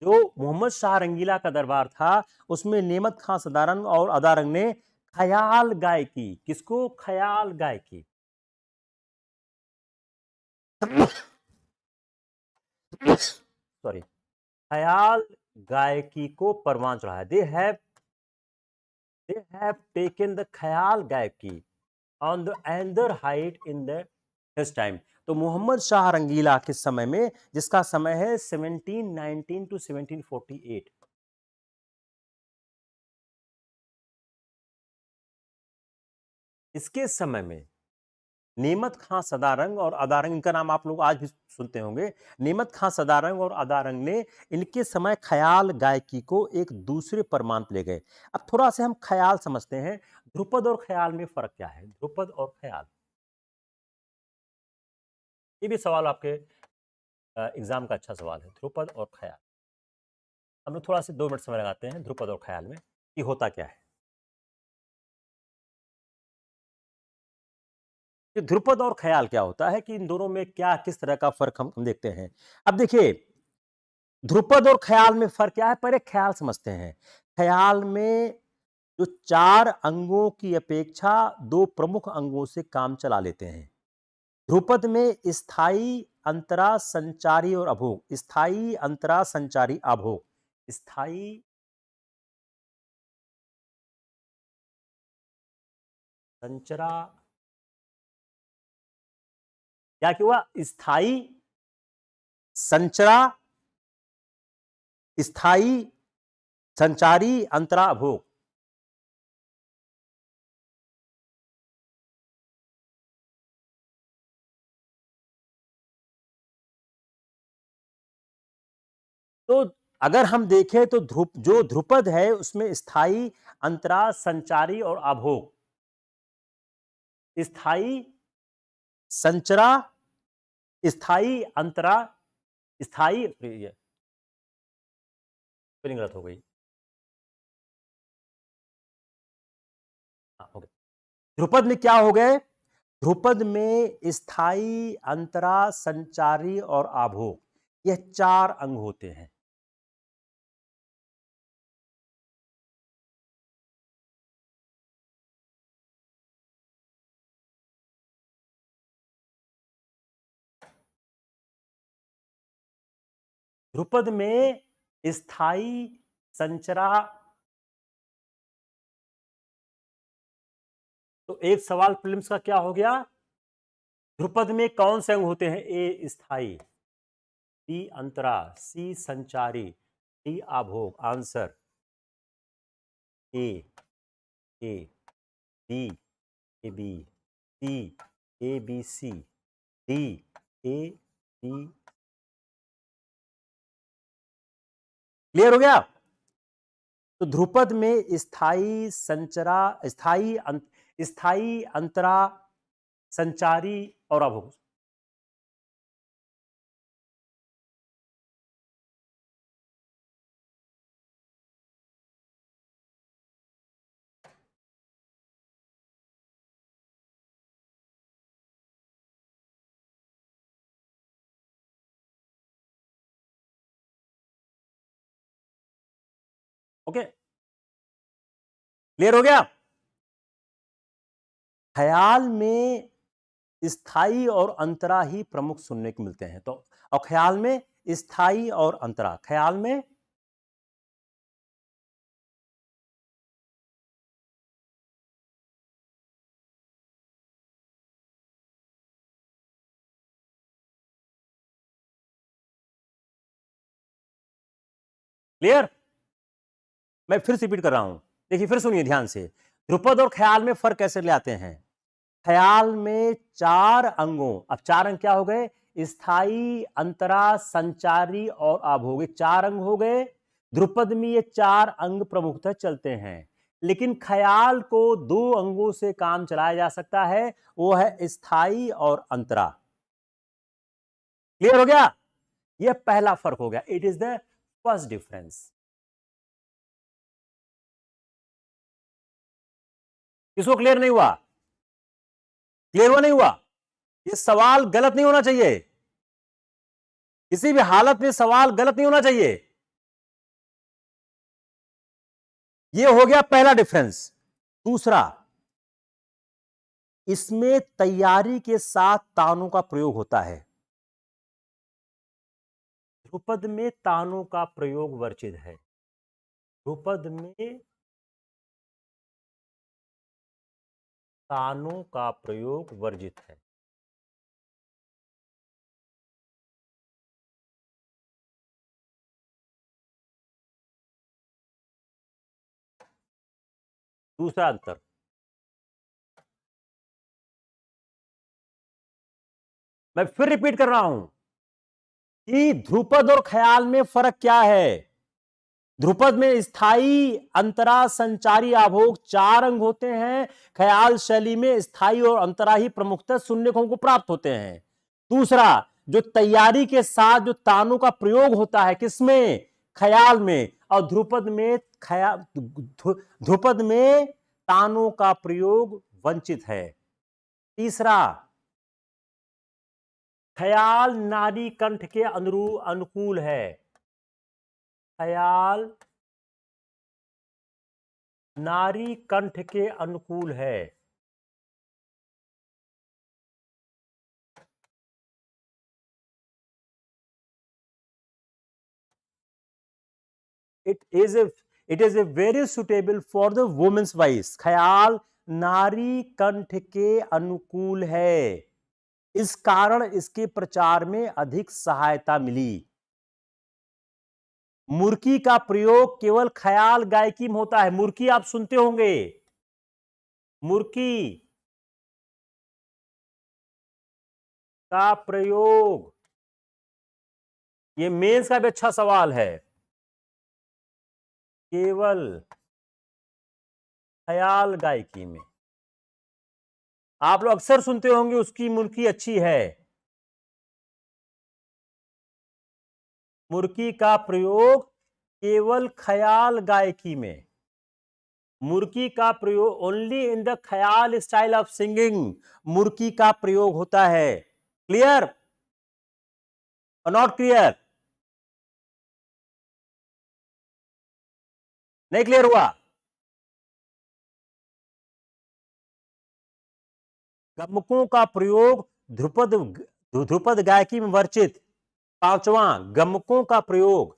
जो मोहम्मद शाह रंगीला का दरबार था उसमें नेमत खां सदारंग और अदारंग ने ख्याल गायकी, किसको? ख्याल गायकी। सॉरी, ख्याल गायकी को परवान चढ़ाया। दे हैव टेकन द ख्याल गायकी on the एंदर height in the his time. तो मोहम्मद शाह रंगीला के समय में, जिसका समय है 1719 टू 1748, इसके समय में नेमत खां सदारंग और अदारंग, इनका नाम आप लोग आज भी सुनते होंगे, नेमत खां सदारंग और अदारंग ने इनके समय ख्याल गायकी को एक दूसरे परमांत ले गए। अब थोड़ा से हम ख्याल समझते हैं। ध्रुपद और ख्याल में फर्क क्या है? ध्रुपद और ख्याल, ये भी सवाल आपके एग्जाम का अच्छा सवाल है। ध्रुपद और ख्याल, हम लोग थोड़ा से 2 मिनट समय लगाते हैं ध्रुपद और ख्याल में कि होता क्या है। कि ध्रुपद और ख्याल क्या होता है, कि इन दोनों में क्या किस तरह का फर्क हम देखते हैं। अब देखिए, ध्रुपद और ख्याल में फर्क क्या है, पहले ख्याल समझते हैं। ख्याल में जो 4 अंगों की अपेक्षा 2 प्रमुख अंगों से काम चला लेते हैं। ध्रुपद में स्थायी, अंतरा, संचारी और अभोग। स्थायी, अंतरा, संचारी, अभोग। स्थायी, संचरा, क्या क्या हुआ? स्थायी, संचरा, स्थायी, संचारी, अंतरा, अभोग। तो अगर हम देखें तो जो ध्रुपद है उसमें स्थायी, अंतरा, संचारी और अभोग। स्थायी, संचरा, स्थायी, अंतरा, स्थायी, स्पेलिंग गलत हो गई। हाँ, हो गया। ध्रुपद में क्या हो गए? ध्रुपद में स्थायी, अंतरा, संचारी और आभोग, यह 4 अंग होते हैं। ध्रुपद में स्थायी, संचरा, तो एक सवाल प्रीलिम्स का क्या हो गया? ध्रुपद में कौन से अंग होते हैं? ए स्थायी, B antara, C sanchari, D abhog. Answer A, A, B, A B, C, A B C, D, A B. Clear हो गया? तो ध्रुपद में स्थायी, संचरा, स्थायी, अंतरा, संचारी और अभोग। ओके, क्लियर हो गया? ख्याल में स्थाई और अंतरा ही प्रमुख सुनने को मिलते हैं। तो और ख्याल में स्थाई और अंतरा, ख्याल में क्लियर? मैं फिर से रिपीट कर रहा हूं, देखिए फिर सुनिए ध्यान से। ध्रुपद और ख्याल में फर्क कैसे ले आते हैं? ख्याल में 4 अंगों, अब 4 अंग क्या हो गए? स्थाई, अंतरा, संचारी और आभोगी, 4 अंग हो गए। ध्रुपद में ये 4 अंग प्रमुखतः चलते हैं, लेकिन ख्याल को 2 अंगों से काम चलाया जा सकता है, वो है स्थाई और अंतरा। क्लियर हो गया? ये पहला फर्क हो गया। It is the first difference. किसको क्लियर नहीं हुआ? क्लियर हुआ नहीं हुआ? ये सवाल गलत नहीं होना चाहिए, किसी भी हालत में सवाल गलत नहीं होना चाहिए। ये हो गया पहला डिफरेंस। दूसरा, इसमें तैयारी के साथ तानों का प्रयोग होता है। ध्रुपद में तानों का प्रयोग वर्जित है। ध्रुपद में तानों का प्रयोग वर्जित है। दूसरा अंतर, मैं फिर रिपीट कर रहा हूं कि ध्रुपद और ख्याल में फर्क क्या है। ध्रुपद में स्थायी, अंतरा, संचारी, आभोग 4 अंग होते हैं। ख्याल शैली में स्थायी और अंतरा ही प्रमुखतः सुनने को हमको प्राप्त होते हैं। दूसरा, जो तैयारी के साथ जो तानों का प्रयोग होता है, किसमें? ख्याल में। और ध्रुपद में ध्रुपद में तानों का प्रयोग वंचित है। तीसरा, ख्याल नारी कंठ के अनुकूल है। ख्याल नारी कंठ के अनुकूल है। It is a very suitable for the woman's voice. ख्याल नारी कंठ के अनुकूल है, इस कारण इसके प्रचार में अधिक सहायता मिली। मुर्की का प्रयोग केवल ख्याल गायकी में होता है। मुर्की आप सुनते होंगे, मुर्की का प्रयोग, ये मेंस का भी अच्छा सवाल है, केवल ख्याल गायकी में। आप लोग अक्सर सुनते होंगे उसकी मुर्की अच्छी है। मुर्की का प्रयोग केवल ख्याल गायकी में, मुर्की का प्रयोग ओनली इन द ख्याल स्टाइल ऑफ सिंगिंग, मुर्की का प्रयोग होता है। क्लियर और नॉट क्लियर? नहीं क्लियर हुआ? गमकों का प्रयोग ध्रुपद गायकी में वर्चित। पांचवा, गमकों का प्रयोग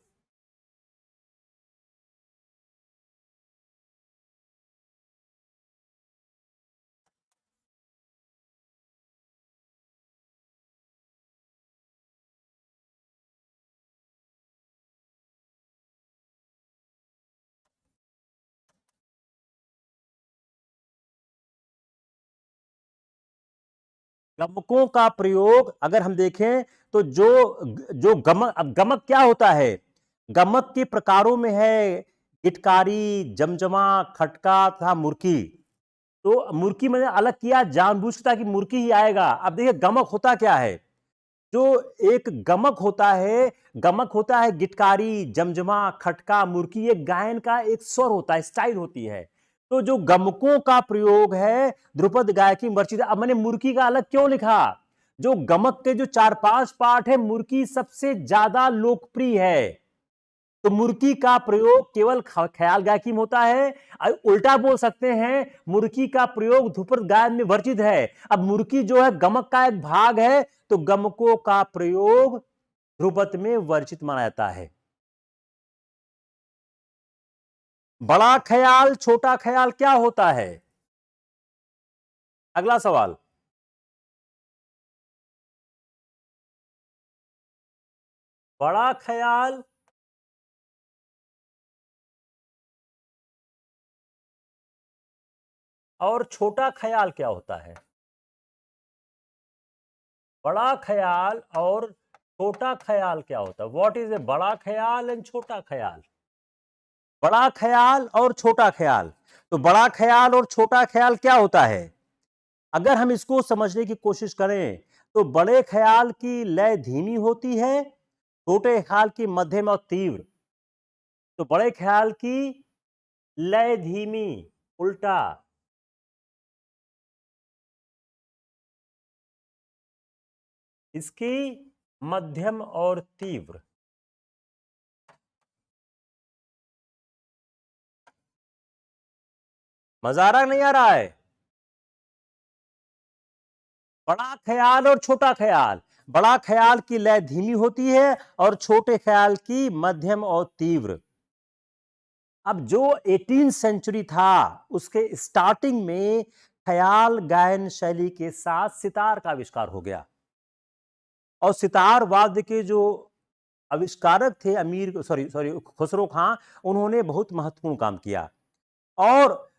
गमकों का प्रयोग अगर हम देखें तो जो जो गमक, अब गमक क्या होता है? गमक के प्रकारों में है गिटकारी, जमजमा, खटका तथा मुर्की। तो मुर्की मैंने अलग किया जानबूझ के ताकि मुर्की ही आएगा। अब देखिए गमक होता क्या है। जो एक गमक होता है गिटकारी, जमजमा, खटका, मुर्की, ये गायन का एक स्वर होता है, स्टाइल होती है। तो जो गमकों का प्रयोग है ध्रुपद गायकी में वर्जित। अब मैंने मुर्की का अलग क्यों लिखा? जो गमक के जो 4-5 पार्ट है, मुर्की सबसे ज्यादा लोकप्रिय है। तो मुर्की का प्रयोग केवल ख्याल गायकी में होता है। उल्टा बोल सकते हैं, मुर्की का प्रयोग ध्रुपद गायन में वर्जित है। अब मुर्की जो है गमक का एक भाग है, तो गमकों का प्रयोग ध्रुपद में वर्जित माना जाता है। बड़ा ख्याल, छोटा ख्याल क्या होता है? अगला सवाल। बड़ा ख्याल और छोटा ख्याल क्या होता है? बड़ा ख्याल और छोटा ख्याल क्या होता है? व्हाट इज ए बड़ा ख्याल एंड छोटा ख्याल? बड़ा ख्याल और छोटा ख्याल, तो बड़ा ख्याल और छोटा ख्याल क्या होता है? अगर हम इसको समझने की कोशिश करें तो बड़े ख्याल की लय धीमी होती है, छोटे ख्याल की मध्यम और तीव्र। तो बड़े ख्याल की लय धीमी, उल्टा, इसकी मध्यम और तीव्र। मजा आ रहा है नहीं आ रहा है? बड़ा ख्याल और छोटा ख्याल। बड़ा ख्याल की लय धीमी होती है और छोटे ख्याल की मध्यम और तीव्र। अब जो 18 सेंचुरी था उसके स्टार्टिंग में ख्याल गायन शैली के साथ सितार का आविष्कार हो गया और सितार वाद्य के जो आविष्कारक थे अमीर सॉरी सॉरी खुसरो खां, उन्होंने बहुत महत्वपूर्ण काम किया। और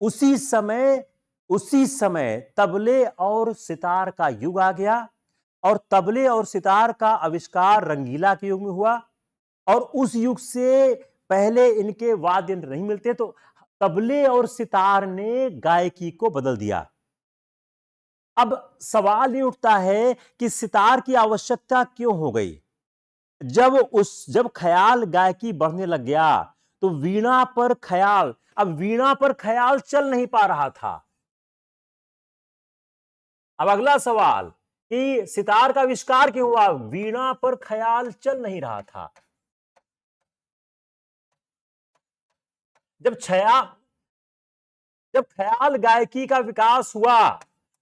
उसी समय उसी समय तबले और सितार का युग आ गया और तबले और सितार का आविष्कार रंगीला के युग में हुआ और उस युग से पहले इनके वाद्य यंत्र नहीं मिलते, तो तबले और सितार ने गायकी को बदल दिया। अब सवाल ये उठता है कि सितार की आवश्यकता क्यों हो गई? जब ख्याल गायकी बढ़ने लग गया तो वीणा पर ख्याल, अब वीणा पर ख्याल चल नहीं पा रहा था। अब अगला सवाल कि सितार का आविष्कार क्यों हुआ? वीणा पर ख्याल चल नहीं रहा था। जब ख्याल गायकी का विकास हुआ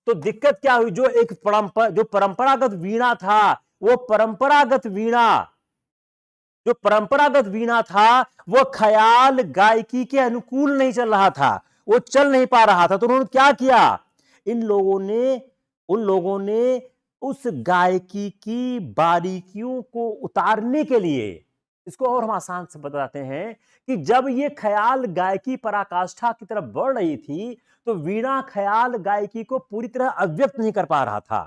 तो दिक्कत क्या हुई? जो परंपरागत वीणा था, वो परंपरागत वीणा था, वो ख्याल गायकी के अनुकूल नहीं चल रहा था, वो चल नहीं पा रहा था। तो उन्होंने क्या किया? उन लोगों ने उस गायकी की बारीकियों को उतारने के लिए, इसको और हम आसान से बताते हैं कि जब ये ख्याल गायकी पराकाष्ठा की तरफ बढ़ रही थी तो वीणा ख्याल गायकी को पूरी तरह अव्यक्त नहीं कर पा रहा था।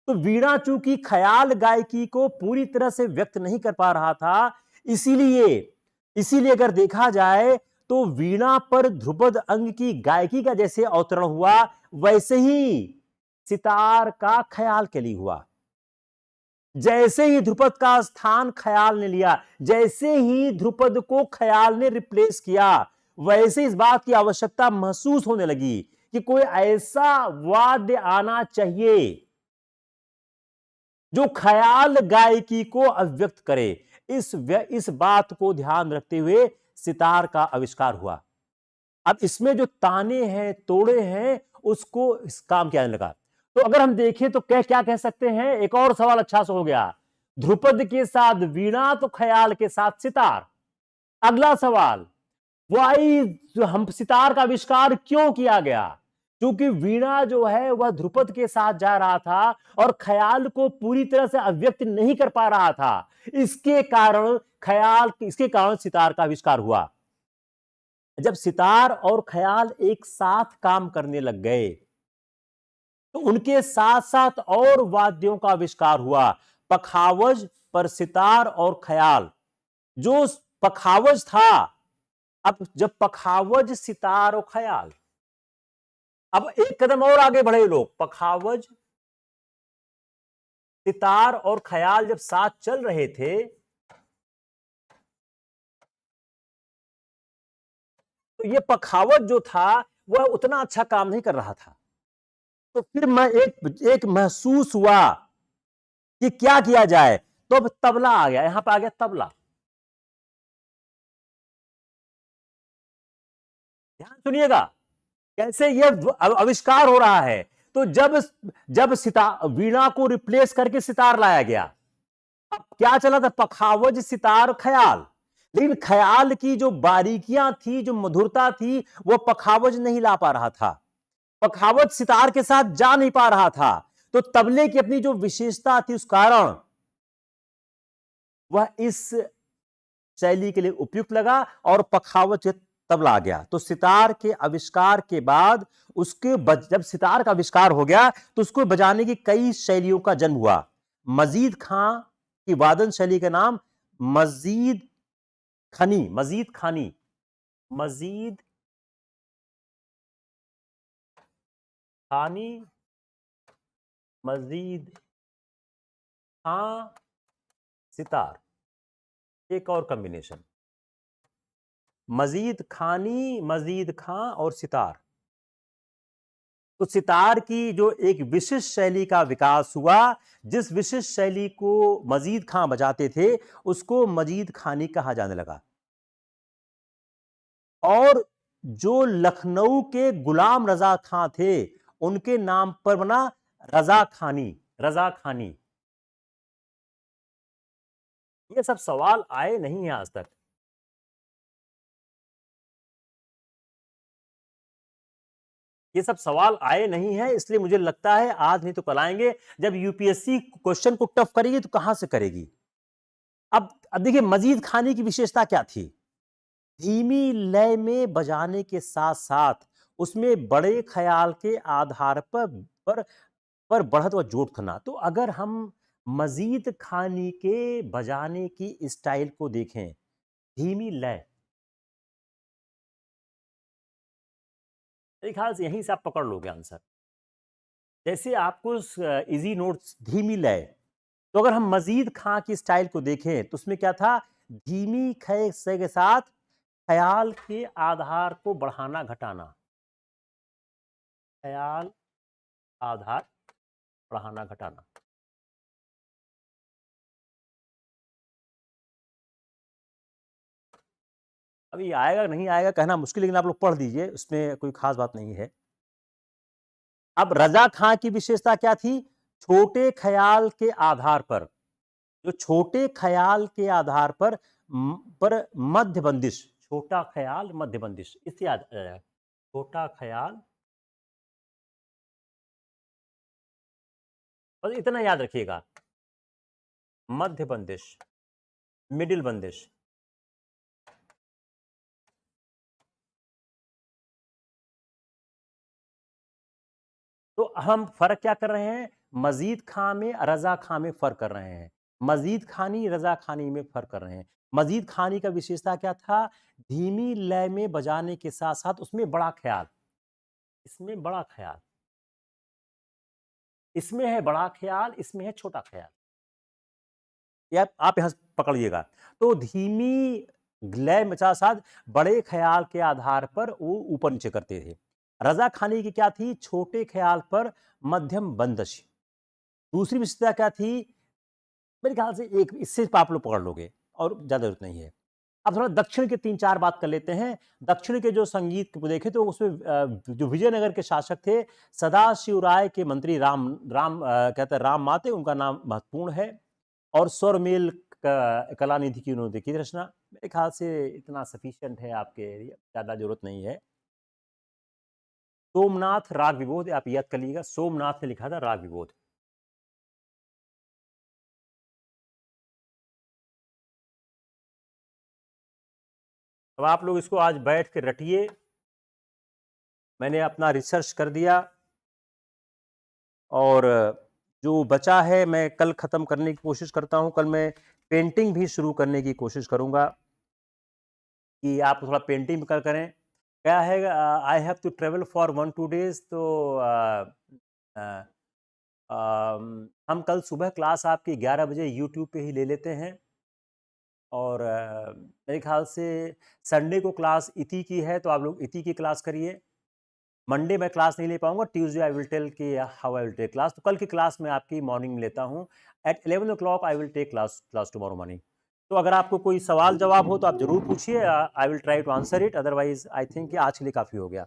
तो वीणा चूंकि ख्याल गायकी को पूरी तरह से व्यक्त नहीं कर पा रहा था, इसीलिए इसीलिए अगर देखा जाए तो वीणा पर ध्रुपद अंग की गायकी का जैसे अवतरण हुआ, वैसे ही सितार का ख्याल के लिए हुआ। जैसे ही ध्रुपद का स्थान ख्याल ने लिया, जैसे ही ध्रुपद को ख्याल ने रिप्लेस किया, वैसे इस बात की आवश्यकता महसूस होने लगी कि कोई ऐसा वाद्य आना चाहिए जो ख्याल गायकी को अव्यक्त करे। इस बात को ध्यान रखते हुए सितार का आविष्कार हुआ। अब इसमें जो ताने हैं, तोड़े हैं, उसको इस काम किया जाने लगा। तो अगर हम देखें तो क्या कह सकते हैं? एक और सवाल अच्छा सा हो गया। ध्रुपद के साथ वीणा तो ख्याल के साथ सितार। अगला सवाल, हम सितार का आविष्कार क्यों किया गया? क्योंकि वीणा जो है वह ध्रुपद के साथ जा रहा था और ख्याल को पूरी तरह से अव्यक्त नहीं कर पा रहा था। इसके कारण सितार का आविष्कार हुआ। जब सितार और ख्याल एक साथ काम करने लग गए तो उनके साथ साथ और वाद्यों का आविष्कार हुआ। पखावज पर सितार और ख्याल। जो पखावज था, अब जब पखावज, सितार और ख्याल, अब एक कदम और आगे बढ़े लोग। पखावज, सितार और ख्याल जब साथ चल रहे थे तो ये पखावज जो था वह उतना अच्छा काम नहीं कर रहा था। तो फिर मैं एक महसूस हुआ कि क्या किया जाए, तो अब तबला आ गया। यहां पर आ गया तबला। ध्यान सुनिएगा कैसे यह आविष्कार हो रहा है। तो जब वीणा को रिप्लेस करके सितार लाया गया, अब क्या चला था? पखावज, सितार, ख्याल। लेकिन ख्याल की जो बारीकियां थी, जो मधुरता थी, वो पखावज नहीं ला पा रहा था। पखावज सितार के साथ जा नहीं पा रहा था। तो तबले की अपनी जो विशेषता थी, उस कारण वह इस शैली के लिए उपयुक्त लगा और पखावज तबला आ गया। तो सितार के आविष्कार के बाद जब सितार का आविष्कार हो गया तो उसको बजाने की कई शैलियों का जन्म हुआ। मजीद खां की वादन शैली का नाम मजीद खानी मजीद खानी मजीद खां सितार, एक और कॉम्बिनेशन, मजीद खां और सितार। तो सितार की जो एक विशिष्ट शैली का विकास हुआ, जिस विशिष्ट शैली को मजीद खां बजाते थे उसको मजीद खानी कहा जाने लगा। और जो लखनऊ के गुलाम रजा खां थे उनके नाम पर बना रजा खानी। रजा खानी। ये सब सवाल आए नहीं है आज तक। ये सब सवाल आए नहीं है, इसलिए मुझे लगता है आज नहीं तो कल आएंगे। जब यूपीएससी क्वेश्चन को टफ करेगी तो कहां से करेगी। अब देखिए मजीद खानी की विशेषता क्या थी। धीमी लय में बजाने के साथ साथ उसमें बड़े ख्याल के आधार पर बढ़त व जोड़ करना। तो अगर हम मजीद खानी के बजाने की स्टाइल को देखें, धीमी लय, मेरे ख्याल से यहीं से आप पकड़ लोगे आंसर। जैसे आपको इजी नोट्स, धीमी लय, तो अगर हम मजीद खां की स्टाइल को देखें तो उसमें क्या था, धीमी खय से के साथ ख्याल के आधार को बढ़ाना घटाना, ख्याल आधार बढ़ाना घटाना। अभी आएगा नहीं आएगा कहना मुश्किल, लेकिन आप लोग पढ़ दीजिए, उसमें कोई खास बात नहीं है। अब रजा खां की विशेषता क्या थी, छोटे ख्याल के आधार पर, जो छोटे ख्याल के आधार पर मध्य बंदिश, छोटा ख्याल मध्य बंदिश, इससे याद आ जाएगा। छोटा ख्याल, बस इतना याद रखिएगा, मध्य बंदिश, मिडिल बंदिश। तो हम फर्क क्या कर रहे हैं, मजीद खां में रजा खां में फर्क कर रहे हैं, मजीद खानी रजा खानी में फर्क कर रहे हैं। मजीद खानी का विशेषता क्या था, धीमी लय में बजाने के साथ साथ उसमें बड़ा ख्याल, इसमें बड़ा ख्याल, इसमें है बड़ा ख्याल, इसमें है छोटा ख्याल। या आप यहां पकड़िएगा। तो धीमी लय में साथ साथ बड़े ख्याल के आधार पर वो ऊपर नीचे करते थे। रजा खानी की क्या थी, छोटे ख्याल पर मध्यम बंदिश। दूसरी विशेषता क्या थी, मेरे ख्याल से एक इससे आप लोग पकड़ लोगे और ज्यादा जरूरत नहीं है। अब थोड़ा दक्षिण के 3-4 बात कर लेते हैं। दक्षिण के जो संगीत को देखें तो उसमें जो विजयनगर के शासक थे, सदाशिव राय के मंत्री राम राम कहते हैं राम माते, उनका नाम महत्वपूर्ण है। और स्वरमेल कला निधि की उन्होंने की रचना। मेरे ख्याल से इतना सफिशिएंट है आपके लिए, ज्यादा जरूरत नहीं है। सोमनाथ राग विबोध, आप याद कर लीजिएगा, सोमनाथ ने लिखा था राग विबोध। अब आप लोग इसको आज बैठ के रटिए। मैंने अपना रिसर्च कर दिया और जो बचा है मैं कल खत्म करने की कोशिश करता हूं। कल मैं पेंटिंग भी शुरू करने की कोशिश करूंगा कि आप थोड़ा पेंटिंग कर करें। क्या है, I have to travel for 1-2 days, तो हम कल सुबह क्लास आपकी 11 बजे यूट्यूब पे ही ले लेते हैं। और मेरे ख्याल से संडे को क्लास इति की है, तो आप लोग इति की क्लास करिए। मंडे मैं क्लास नहीं ले पाऊंगा, ट्यूसडे आई विल टेल कि how I will take class. तो कल की क्लास मैं आपकी मॉर्निंग में लेता हूँ। At 11 o'clock I will take class tomorrow morning. तो अगर आपको कोई सवाल जवाब हो तो आप जरूर पूछिए, I will try to answer it, otherwise I think कि आज के लिए काफ़ी हो गया।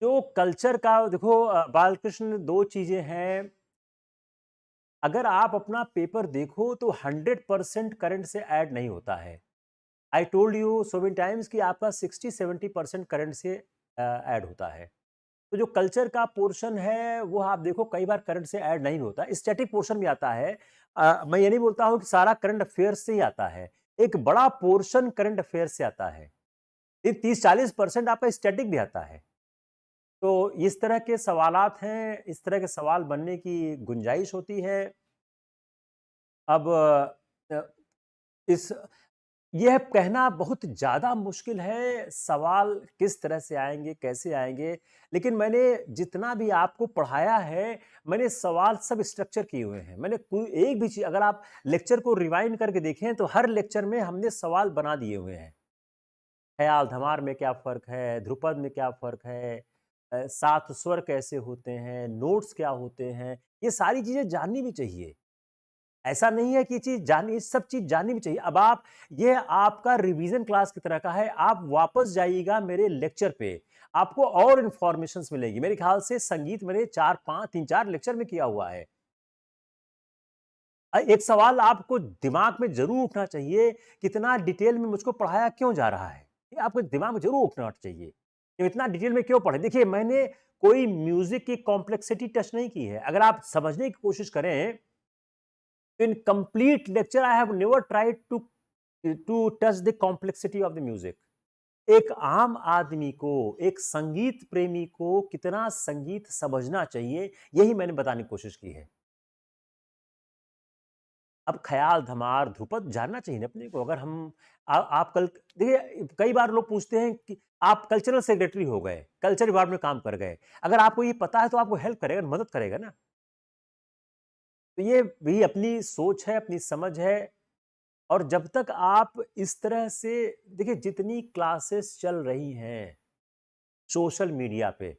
जो कल्चर का देखो बालकृष्ण, दो चीजें हैं। अगर आप अपना पेपर देखो तो 100% करंट से ऐड नहीं होता है। I told you so many times कि आपका 60-70% करंट से ऐड होता है। तो जो कल्चर का पोर्शन है वो आप देखो कई बार करंट से ऐड नहीं होता, स्टैटिक पोर्शन भी आता है। मैं ये नहीं बोलता हूं कि सारा करंट अफेयर्स से ही आता है, एक बड़ा पोर्शन करंट अफेयर्स से आता है। ये 30-40% आपका स्टैटिक भी आता है। तो इस तरह के सवालात हैं, इस तरह के सवाल बनने की गुंजाइश होती है। अब अ, इस यह कहना बहुत ज़्यादा मुश्किल है, सवाल किस तरह से आएँगे, कैसे आएँगे। लेकिन मैंने जितना भी आपको पढ़ाया है, मैंने सवाल सब स्ट्रक्चर किए हुए हैं। मैंने कोई एक भी चीज़, अगर आप लेक्चर को रिवाइंड करके देखें तो हर लेक्चर में हमने सवाल बना दिए हुए हैं। ख़याल धमार में क्या फ़र्क है, ध्रुपद में क्या फ़र्क है, 7 स्वर कैसे होते हैं, नोट्स क्या होते हैं, ये सारी चीज़ें जाननी भी चाहिए। ऐसा नहीं है कि ये चीज़ जानी सब चीज़ जाननी भी चाहिए। अब आप ये आपका रिवीजन क्लास की तरह का है, आप वापस जाइएगा मेरे लेक्चर पे, आपको और इन्फॉर्मेशंस मिलेगी। मेरे ख्याल से संगीत मैंने 4-5 3-4 लेक्चर में किया हुआ है। एक सवाल आपको दिमाग में ज़रूर उठना चाहिए, कितना डिटेल में मुझको पढ़ाया क्यों जा रहा है? ये आपके दिमाग में ज़रूर उठना चाहिए, कि इतना डिटेल में क्यों पढ़े? देखिए, मैंने कोई म्यूज़िक की कॉम्प्लेक्सिटी टच नहीं की है। अगर आप समझने की कोशिश करें, तो in complete lecture I have never tried to touch the complexity of the music. एक आम आदमी को, एक संगीत प्रेमी को कितना संगीत समझना चाहिए, यही मैंने बताने की कोशिश की है। अब ख़याल, धमार, ध्रुपद जानना चाहिए ना अपने को। अगर हम आप कल देखिए, कई बार लोग पूछते हैं कि आप कल्चरल सेक्रेटरी हो गए, कल्चर विभाग में काम कर गए। अगर आपको ये पता है तो आपको हेल्प करेगा, मदद करेगा ना। तो ये भी अपनी सोच है, अपनी समझ है। और जब तक आप इस तरह से देखिए, जितनी क्लासेस चल रही हैं सोशल मीडिया पे,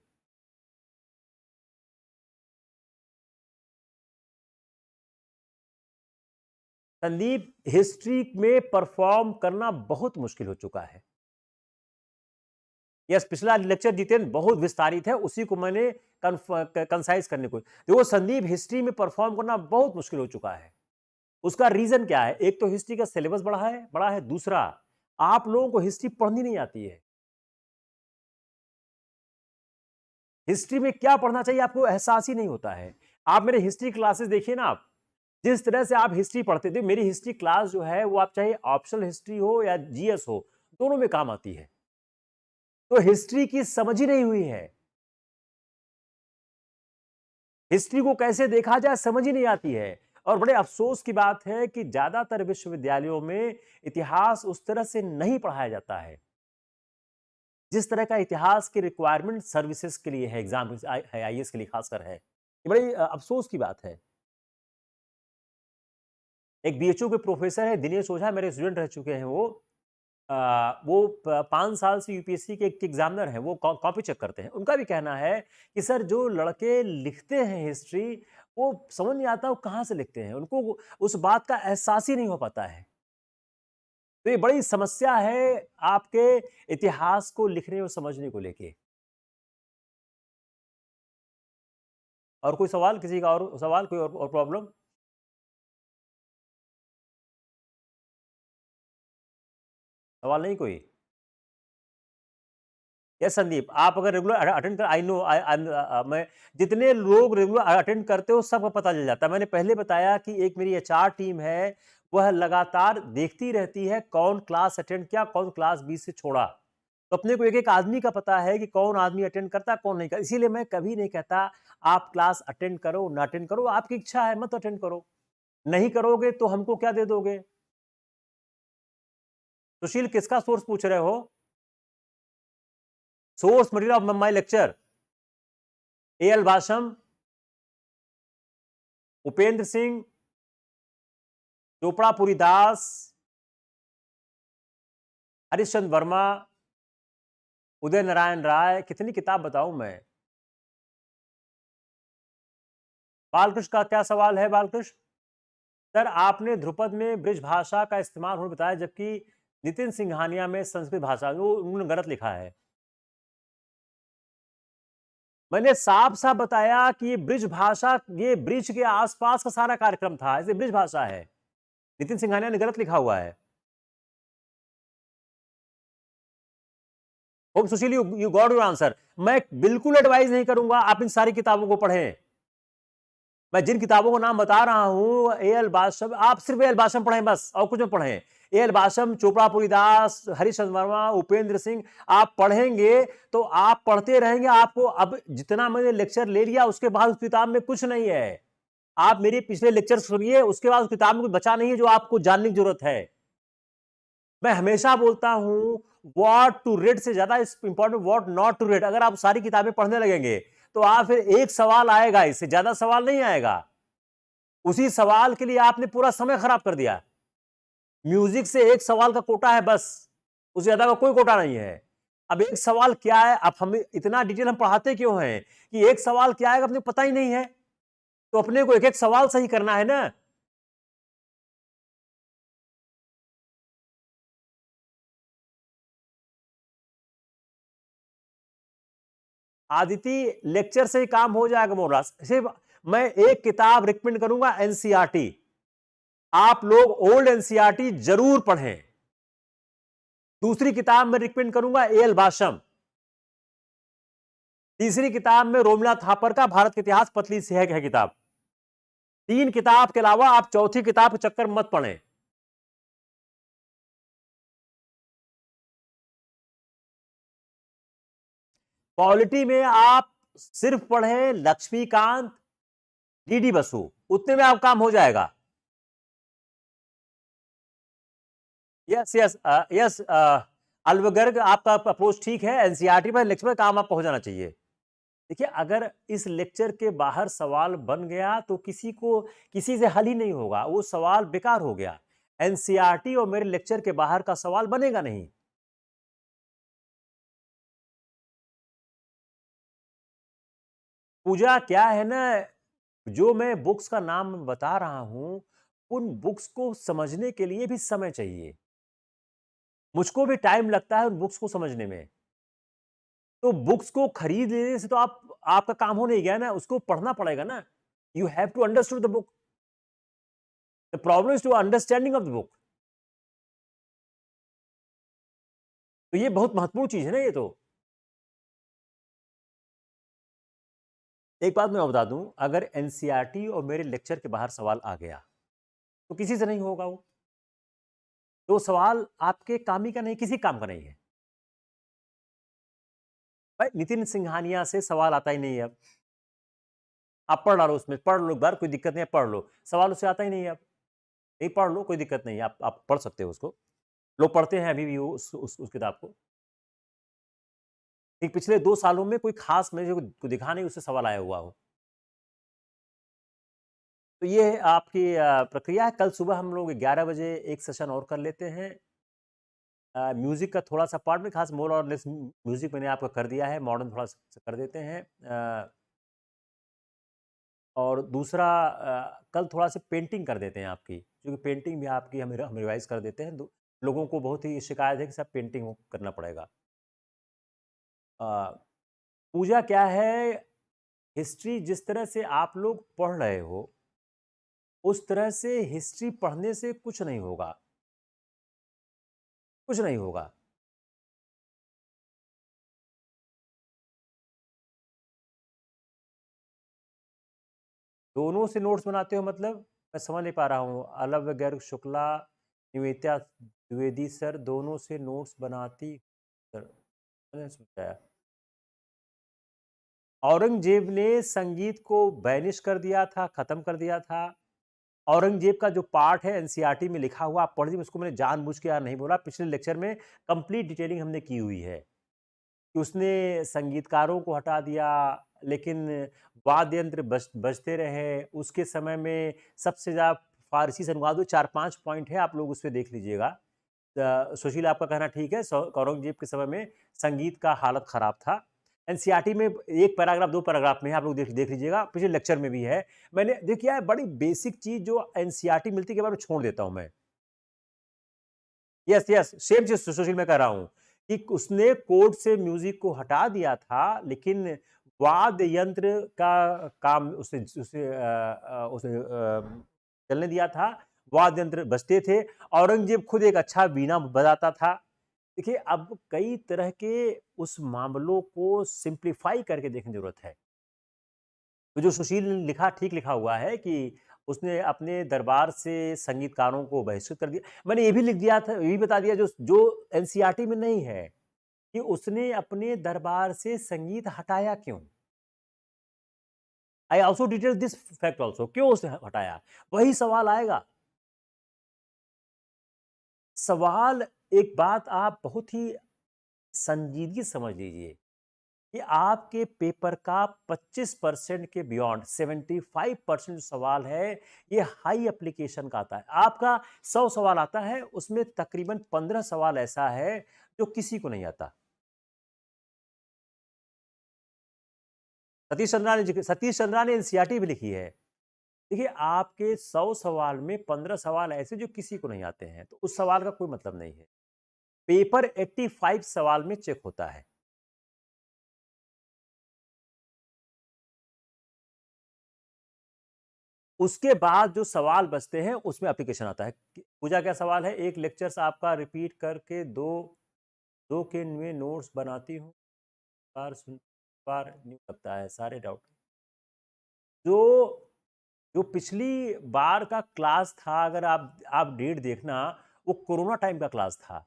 संदीप, हिस्ट्री में परफ़ॉर्म करना बहुत मुश्किल हो चुका है। यस, पिछला लेक्चर जितेंद्र बहुत विस्तारित है, उसी को मैंने कंसाइज करने को देखो संदीप, हिस्ट्री में परफॉर्म करना बहुत मुश्किल हो चुका है। उसका रीजन क्या है? एक तो हिस्ट्री का सिलेबस बड़ा है, दूसरा आप लोगों को हिस्ट्री पढ़नी नहीं आती है। हिस्ट्री में क्या पढ़ना चाहिए आपको एहसास ही नहीं होता है। आप मेरे हिस्ट्री क्लासेस देखिए ना, आप जिस तरह से आप हिस्ट्री पढ़ते थे, मेरी हिस्ट्री क्लास जो है वो आप चाहे ऑप्शनल हिस्ट्री हो या जीएस हो, दोनों में काम आती है। तो हिस्ट्री की समझ ही नहीं हुई है। हिस्ट्री को कैसे देखा जाए समझ ही नहीं आती है। और बड़े अफसोस की बात है कि ज्यादातर विश्वविद्यालयों में इतिहास उस तरह से नहीं पढ़ाया जाता है जिस तरह का इतिहास की रिक्वायरमेंट सर्विसेज के लिए है, एग्जाम है, आईएएस के लिए खासकर है। ये बड़ी अफसोस की बात है। एक बीएचयू के प्रोफेसर है दिनेश ओझा, मेरे स्टूडेंट रह चुके हैं वो। वो 5 साल से यूपीएससी के एग्जामिनर हैं, वो कॉपी चेक करते हैं। उनका भी कहना है कि सर, जो लड़के लिखते हैं हिस्ट्री, वो समझ नहीं आता वो कहाँ से लिखते हैं, उनको उस बात का एहसास ही नहीं हो पाता है। तो ये बड़ी समस्या है आपके इतिहास को लिखने और समझने को लेके। और कोई सवाल, किसी का और सवाल, कोई और प्रॉब्लम? सवाल नहीं कोई? यस संदीप, आप अगर रेगुलर अटेंड कर, आई नो, मैं जितने लोग रेगुलर अटेंड करते हो सबको पता चल जाता है। मैंने पहले बताया कि एक मेरी एचआर टीम है, वह लगातार देखती रहती है कौन क्लास अटेंड किया, कौन क्लास बीच से छोड़ा। तो अपने को एक एक आदमी का पता है कि कौन आदमी अटेंड करता है, कौन नहीं करता। इसीलिए मैं कभी नहीं कहता आप क्लास अटेंड करो ना अटेंड करो, आपकी इच्छा है मत अटेंड करो, नहीं करोगे तो हमको क्या दे दोगे? सुशील, किसका सोर्स पूछ रहे हो? Source material of my lecture, AL Basham, Upendra Singh, Chopdapuri Das, Harishchandra Verma, Uday Narayan Rai, कितनी किताब बताऊं मैं? बालकृष्ण का क्या सवाल है? बालकृष्ण सर, आपने ध्रुपद में ब्रिज भाषा का इस्तेमाल होने बताया, जबकि नितिन सिंघानिया में संस्कृत भाषा, वो उन्होंने गलत लिखा है। मैंने साफ साफ बताया कि ये ब्रिज भाषा, ये ब्रिज के आसपास का सारा कार्यक्रम था, ऐसे ब्रिज भाषा है। नितिन सिंघानिया ने गलत लिखा हुआ है। ओम सुशील, यू गॉट योर आंसर। मैं बिल्कुल एडवाइज नहीं करूंगा आप इन सारी किताबों को पढ़ें। मैं जिन किताबों को नाम बता रहा हूं, एएल बाशम, आप सिर्फ एएल बाशम पढ़ें बस, और कुछ मत पढ़ें। एएल बाशम, चोपड़ापुरी दास, हरिश्चंद्र वर्मा, उपेंद्र सिंह, आप पढ़ेंगे तो आप पढ़ते रहेंगे। आपको अब जितना मैंने लेक्चर ले लिया, उसके बाद उस किताब में कुछ नहीं है। आप मेरे पिछले लेक्चर सुनिए, उसके बाद उस किताब में कुछ बचा नहीं है जो आपको जानने की जरूरत है। मैं हमेशा बोलता हूं, व्हाट टू रीड से ज्यादा important what not to read. अगर आप सारी किताबें पढ़ने लगेंगे तो आप फिर एक सवाल आएगा, इससे ज्यादा सवाल नहीं आएगा। उसी सवाल के लिए आपने पूरा समय खराब कर दिया। म्यूजिक से एक सवाल का कोटा है बस, उससे ज्यादा का कोई कोटा नहीं है। अब एक सवाल क्या है, अब हमें इतना डिटेल हम पढ़ाते क्यों हैं कि एक सवाल क्या है अपने को पता ही नहीं है। तो अपने को एक एक सवाल सही करना है ना। आदिति लेक्चर से ही काम हो जाएगा मोरा। सिर्फ मैं एक किताब रिकमेंड करूंगा, एनसीईआरटी। आप लोग ओल्ड एनसीईआरटी जरूर पढ़ें। दूसरी किताब मैं रिकमेंड करूंगा एल बाशम। तीसरी किताब में रोमिला थापर का भारत का इतिहास, पतली सी है किताब। 3 किताब के अलावा आप चौथी किताब के चक्कर मत पढ़ें। पॉलिटी में आप सिर्फ पढ़ें लक्ष्मीकांत, डीडी बसु, उतने में आप काम हो जाएगा। यस यस यस अलवगर्ग, आपका अप्रोच ठीक है। एनसीईआरटी पर लेक्चर में काम आपका हो जाना चाहिए। देखिए, अगर इस लेक्चर के बाहर सवाल बन गया तो किसी से हल ही नहीं होगा, वो सवाल बेकार हो गया। एनसीईआरटी और मेरे लेक्चर के बाहर का सवाल बनेगा नहीं। पूजा क्या है ना, जो मैं बुक्स का नाम बता रहा हूं, उन बुक्स को समझने के लिए भी समय चाहिए। मुझको भी टाइम लगता है उन बुक्स को समझने में। तो बुक्स को खरीद लेने से तो आपका काम हो नहीं गया ना, उसको पढ़ना पड़ेगा ना। You have to understood the book. The problem is to understanding of the book. तो ये बहुत महत्वपूर्ण चीज है ना ये तो। एक बात मैं बता दूं, अगर एनसीईआरटी और मेरे लेक्चर के बाहर सवाल आ गया तो किसी से नहीं होगा वो। तो सवाल आपके काम ही का नहीं, किसी काम का नहीं है भाई। नितिन सिंघानिया से सवाल आता ही नहीं है अब। आप पढ़ डालो, उसमें पढ़ लो एक बार, कोई दिक्कत नहीं है, पढ़ लो। सवाल उससे आता ही नहीं है अब। नहीं, पढ़ लो, कोई दिक्कत नहीं है, आप पढ़ सकते हो उसको। लोग पढ़ते हैं अभी भी उस किताब को। ठीक, पिछले 2 सालों में कोई खास मुझे को दिखा नहीं उससे सवाल आया हुआ हो। तो ये है आपकी प्रक्रिया है। कल सुबह हम लोग 11 बजे एक सेशन और कर लेते हैं। म्यूजिक का थोड़ा सा पार्ट में, खास मोर और लेस म्यूजिक मैंने आपका कर दिया है, मॉडर्न थोड़ा सा कर देते हैं। और दूसरा कल थोड़ा सा पेंटिंग कर देते हैं आपकी, क्योंकि पेंटिंग भी आपकी हम रिवाइज कर देते हैं। लोगों को बहुत ही शिकायत है कि सब पेंटिंग करना पड़ेगा। अ, पूजा क्या है, हिस्ट्री जिस तरह से आप लोग पढ़ रहे हो उस तरह से हिस्ट्री पढ़ने से कुछ नहीं होगा, कुछ नहीं होगा। दोनों से नोट्स बनाते हो मतलब? मैं समझ नहीं पा रहा हूँ। अलव्य गर्ग शुक्ला, निवेदिता द्विवेदी सर दोनों से नोट्स बनाती सर, मैंने सोचा औरंगजेब ने संगीत को बैनिश कर दिया था, खत्म कर दिया था। औरंगजेब का जो पार्ट है एनसीईआरटी में लिखा हुआ, आप पढ़ लीजिए। उसको मैंने जानबूझ के यार नहीं बोला, पिछले लेक्चर में कंप्लीट डिटेलिंग हमने की हुई है कि उसने संगीतकारों को हटा दिया, लेकिन वाद्य यंत्र बजते रहे। उसके समय में सबसे ज़्यादा फारसी से अनुवाद हुए। 4-5 पॉइंट है, आप लोग उस पर देख लीजिएगा। सुशील, आपका कहना ठीक है, औरंगजेब के समय में संगीत का हालत खराब था। एनसीईआरटी में एक पैराग्राफ 2 पैराग्राफ में है, आप लोग देख लीजिएगा। पिछले लेक्चर में भी है। मैंने देखिए है, बड़ी बेसिक चीज जो एनसीईआरटी मिलती है के बारे में छोड़ देता हूं मैं। यस यस, सेम चीज सुशील मैं कह रहा हूं कि उसने कोड से म्यूजिक को हटा दिया था, लेकिन वाद्य यंत्र का काम उसे चलने दिया था। वाद्य यंत्र बजते थे। औरंगजेब खुद एक अच्छा वीणा बजाता था। देखिए, अब कई तरह के उस मामलों को सिंप्लीफाई करके देखने की जरूरत है। तो जो सुशील ने लिखा, ठीक लिखा हुआ है कि उसने अपने दरबार से संगीतकारों को बहिष्कृत कर दिया। मैंने ये भी लिख दिया था, ये भी बता दिया जो जो एनसीईआरटी में नहीं है, कि उसने अपने दरबार से संगीत हटाया क्यों। I also detail this fact also, क्यों उसने हटाया। वही सवाल आएगा। सवाल, एक बात आप बहुत ही संजीदगी समझ लीजिए कि आपके पेपर का 25% के बियॉन्ड 75% सवाल है, ये हाई एप्लीकेशन का आता है। आपका 100 सवाल आता है, उसमें तकरीबन 15 सवाल ऐसा है जो किसी को नहीं आता। सतीश चंद्रा ने एनसीईआरटी भी लिखी है। देखिए, आपके 100 सवाल में 15 सवाल ऐसे जो किसी को नहीं आते हैं, तो उस सवाल का कोई मतलब नहीं है। पेपर 85 सवाल में चेक होता है। उसके बाद जो सवाल बचते हैं उसमें एप्लीकेशन आता है। पूजा क्या सवाल है? एक लेक्चर्स आपका रिपीट करके 2 के में नोट्स बनाती हूँ, बार सुन बार न्यू लगता है सारे डाउट। जो जो पिछली बार का क्लास था, अगर आप डेट देखना, वो कोरोना टाइम का क्लास था।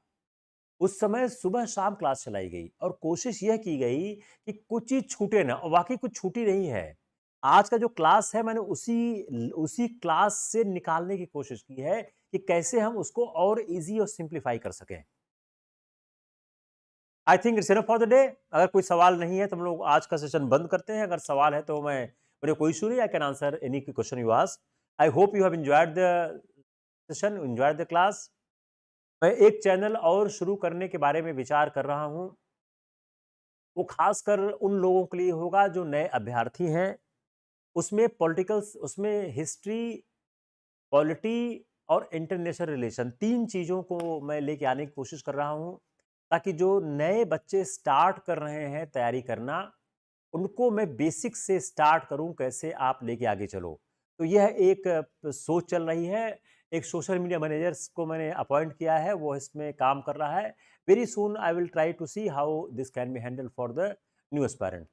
उस समय सुबह-शाम क्लास चलाई गई और कोशिश यह की गई कि कुछ चीज़ छूटे ना, और वाक़ई कुछ छूटी नहीं है। आज का जो क्लास है, मैंने उसी क्लास से निकालने की कोशिश की है कि कैसे हम उसको और ईज़ी और सिम्प्लीफ़ाई कर सकें। I think it's enough for the day. अगर कोई सवाल नहीं है तो हम लोग आज का सेशन बंद करते हैं। अगर सवाल है तो मुझे कोई इश्यू नहीं, I can answer any question you ask. I hope you have enjoyed the session, enjoyed the class. मैं एक चैनल और शुरू करने के बारे में विचार कर रहा हूँ। वो खासकर उन लोगों के लिए होगा जो नए अभ्यर्थी हैं। उसमें हिस्ट्री, पॉलिटी और इंटरनेशनल रिलेशन, 3 चीज़ों को मैं लेके आने की कोशिश कर रहा हूँ, ताकि जो नए बच्चे स्टार्ट कर रहे हैं तैयारी करना, उनको मैं बेसिक से स्टार्ट करूँ, कैसे आप लेके आगे चलो। तो यह एक सोच चल रही है। एक सोशल मीडिया मैनेजर्स को मैंने अपॉइंट किया है, वो इसमें काम कर रहा है। Very soon I will try to see how this can be handled for the new aspirant.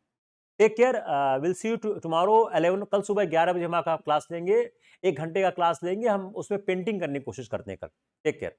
Take care, will see you tomorrow 11, कल सुबह 11 बजे हम आपका क्लास लेंगे। 1 घंटे का क्लास लेंगे, हम उसमें पेंटिंग करने की कोशिश करते हैं कल। Take care.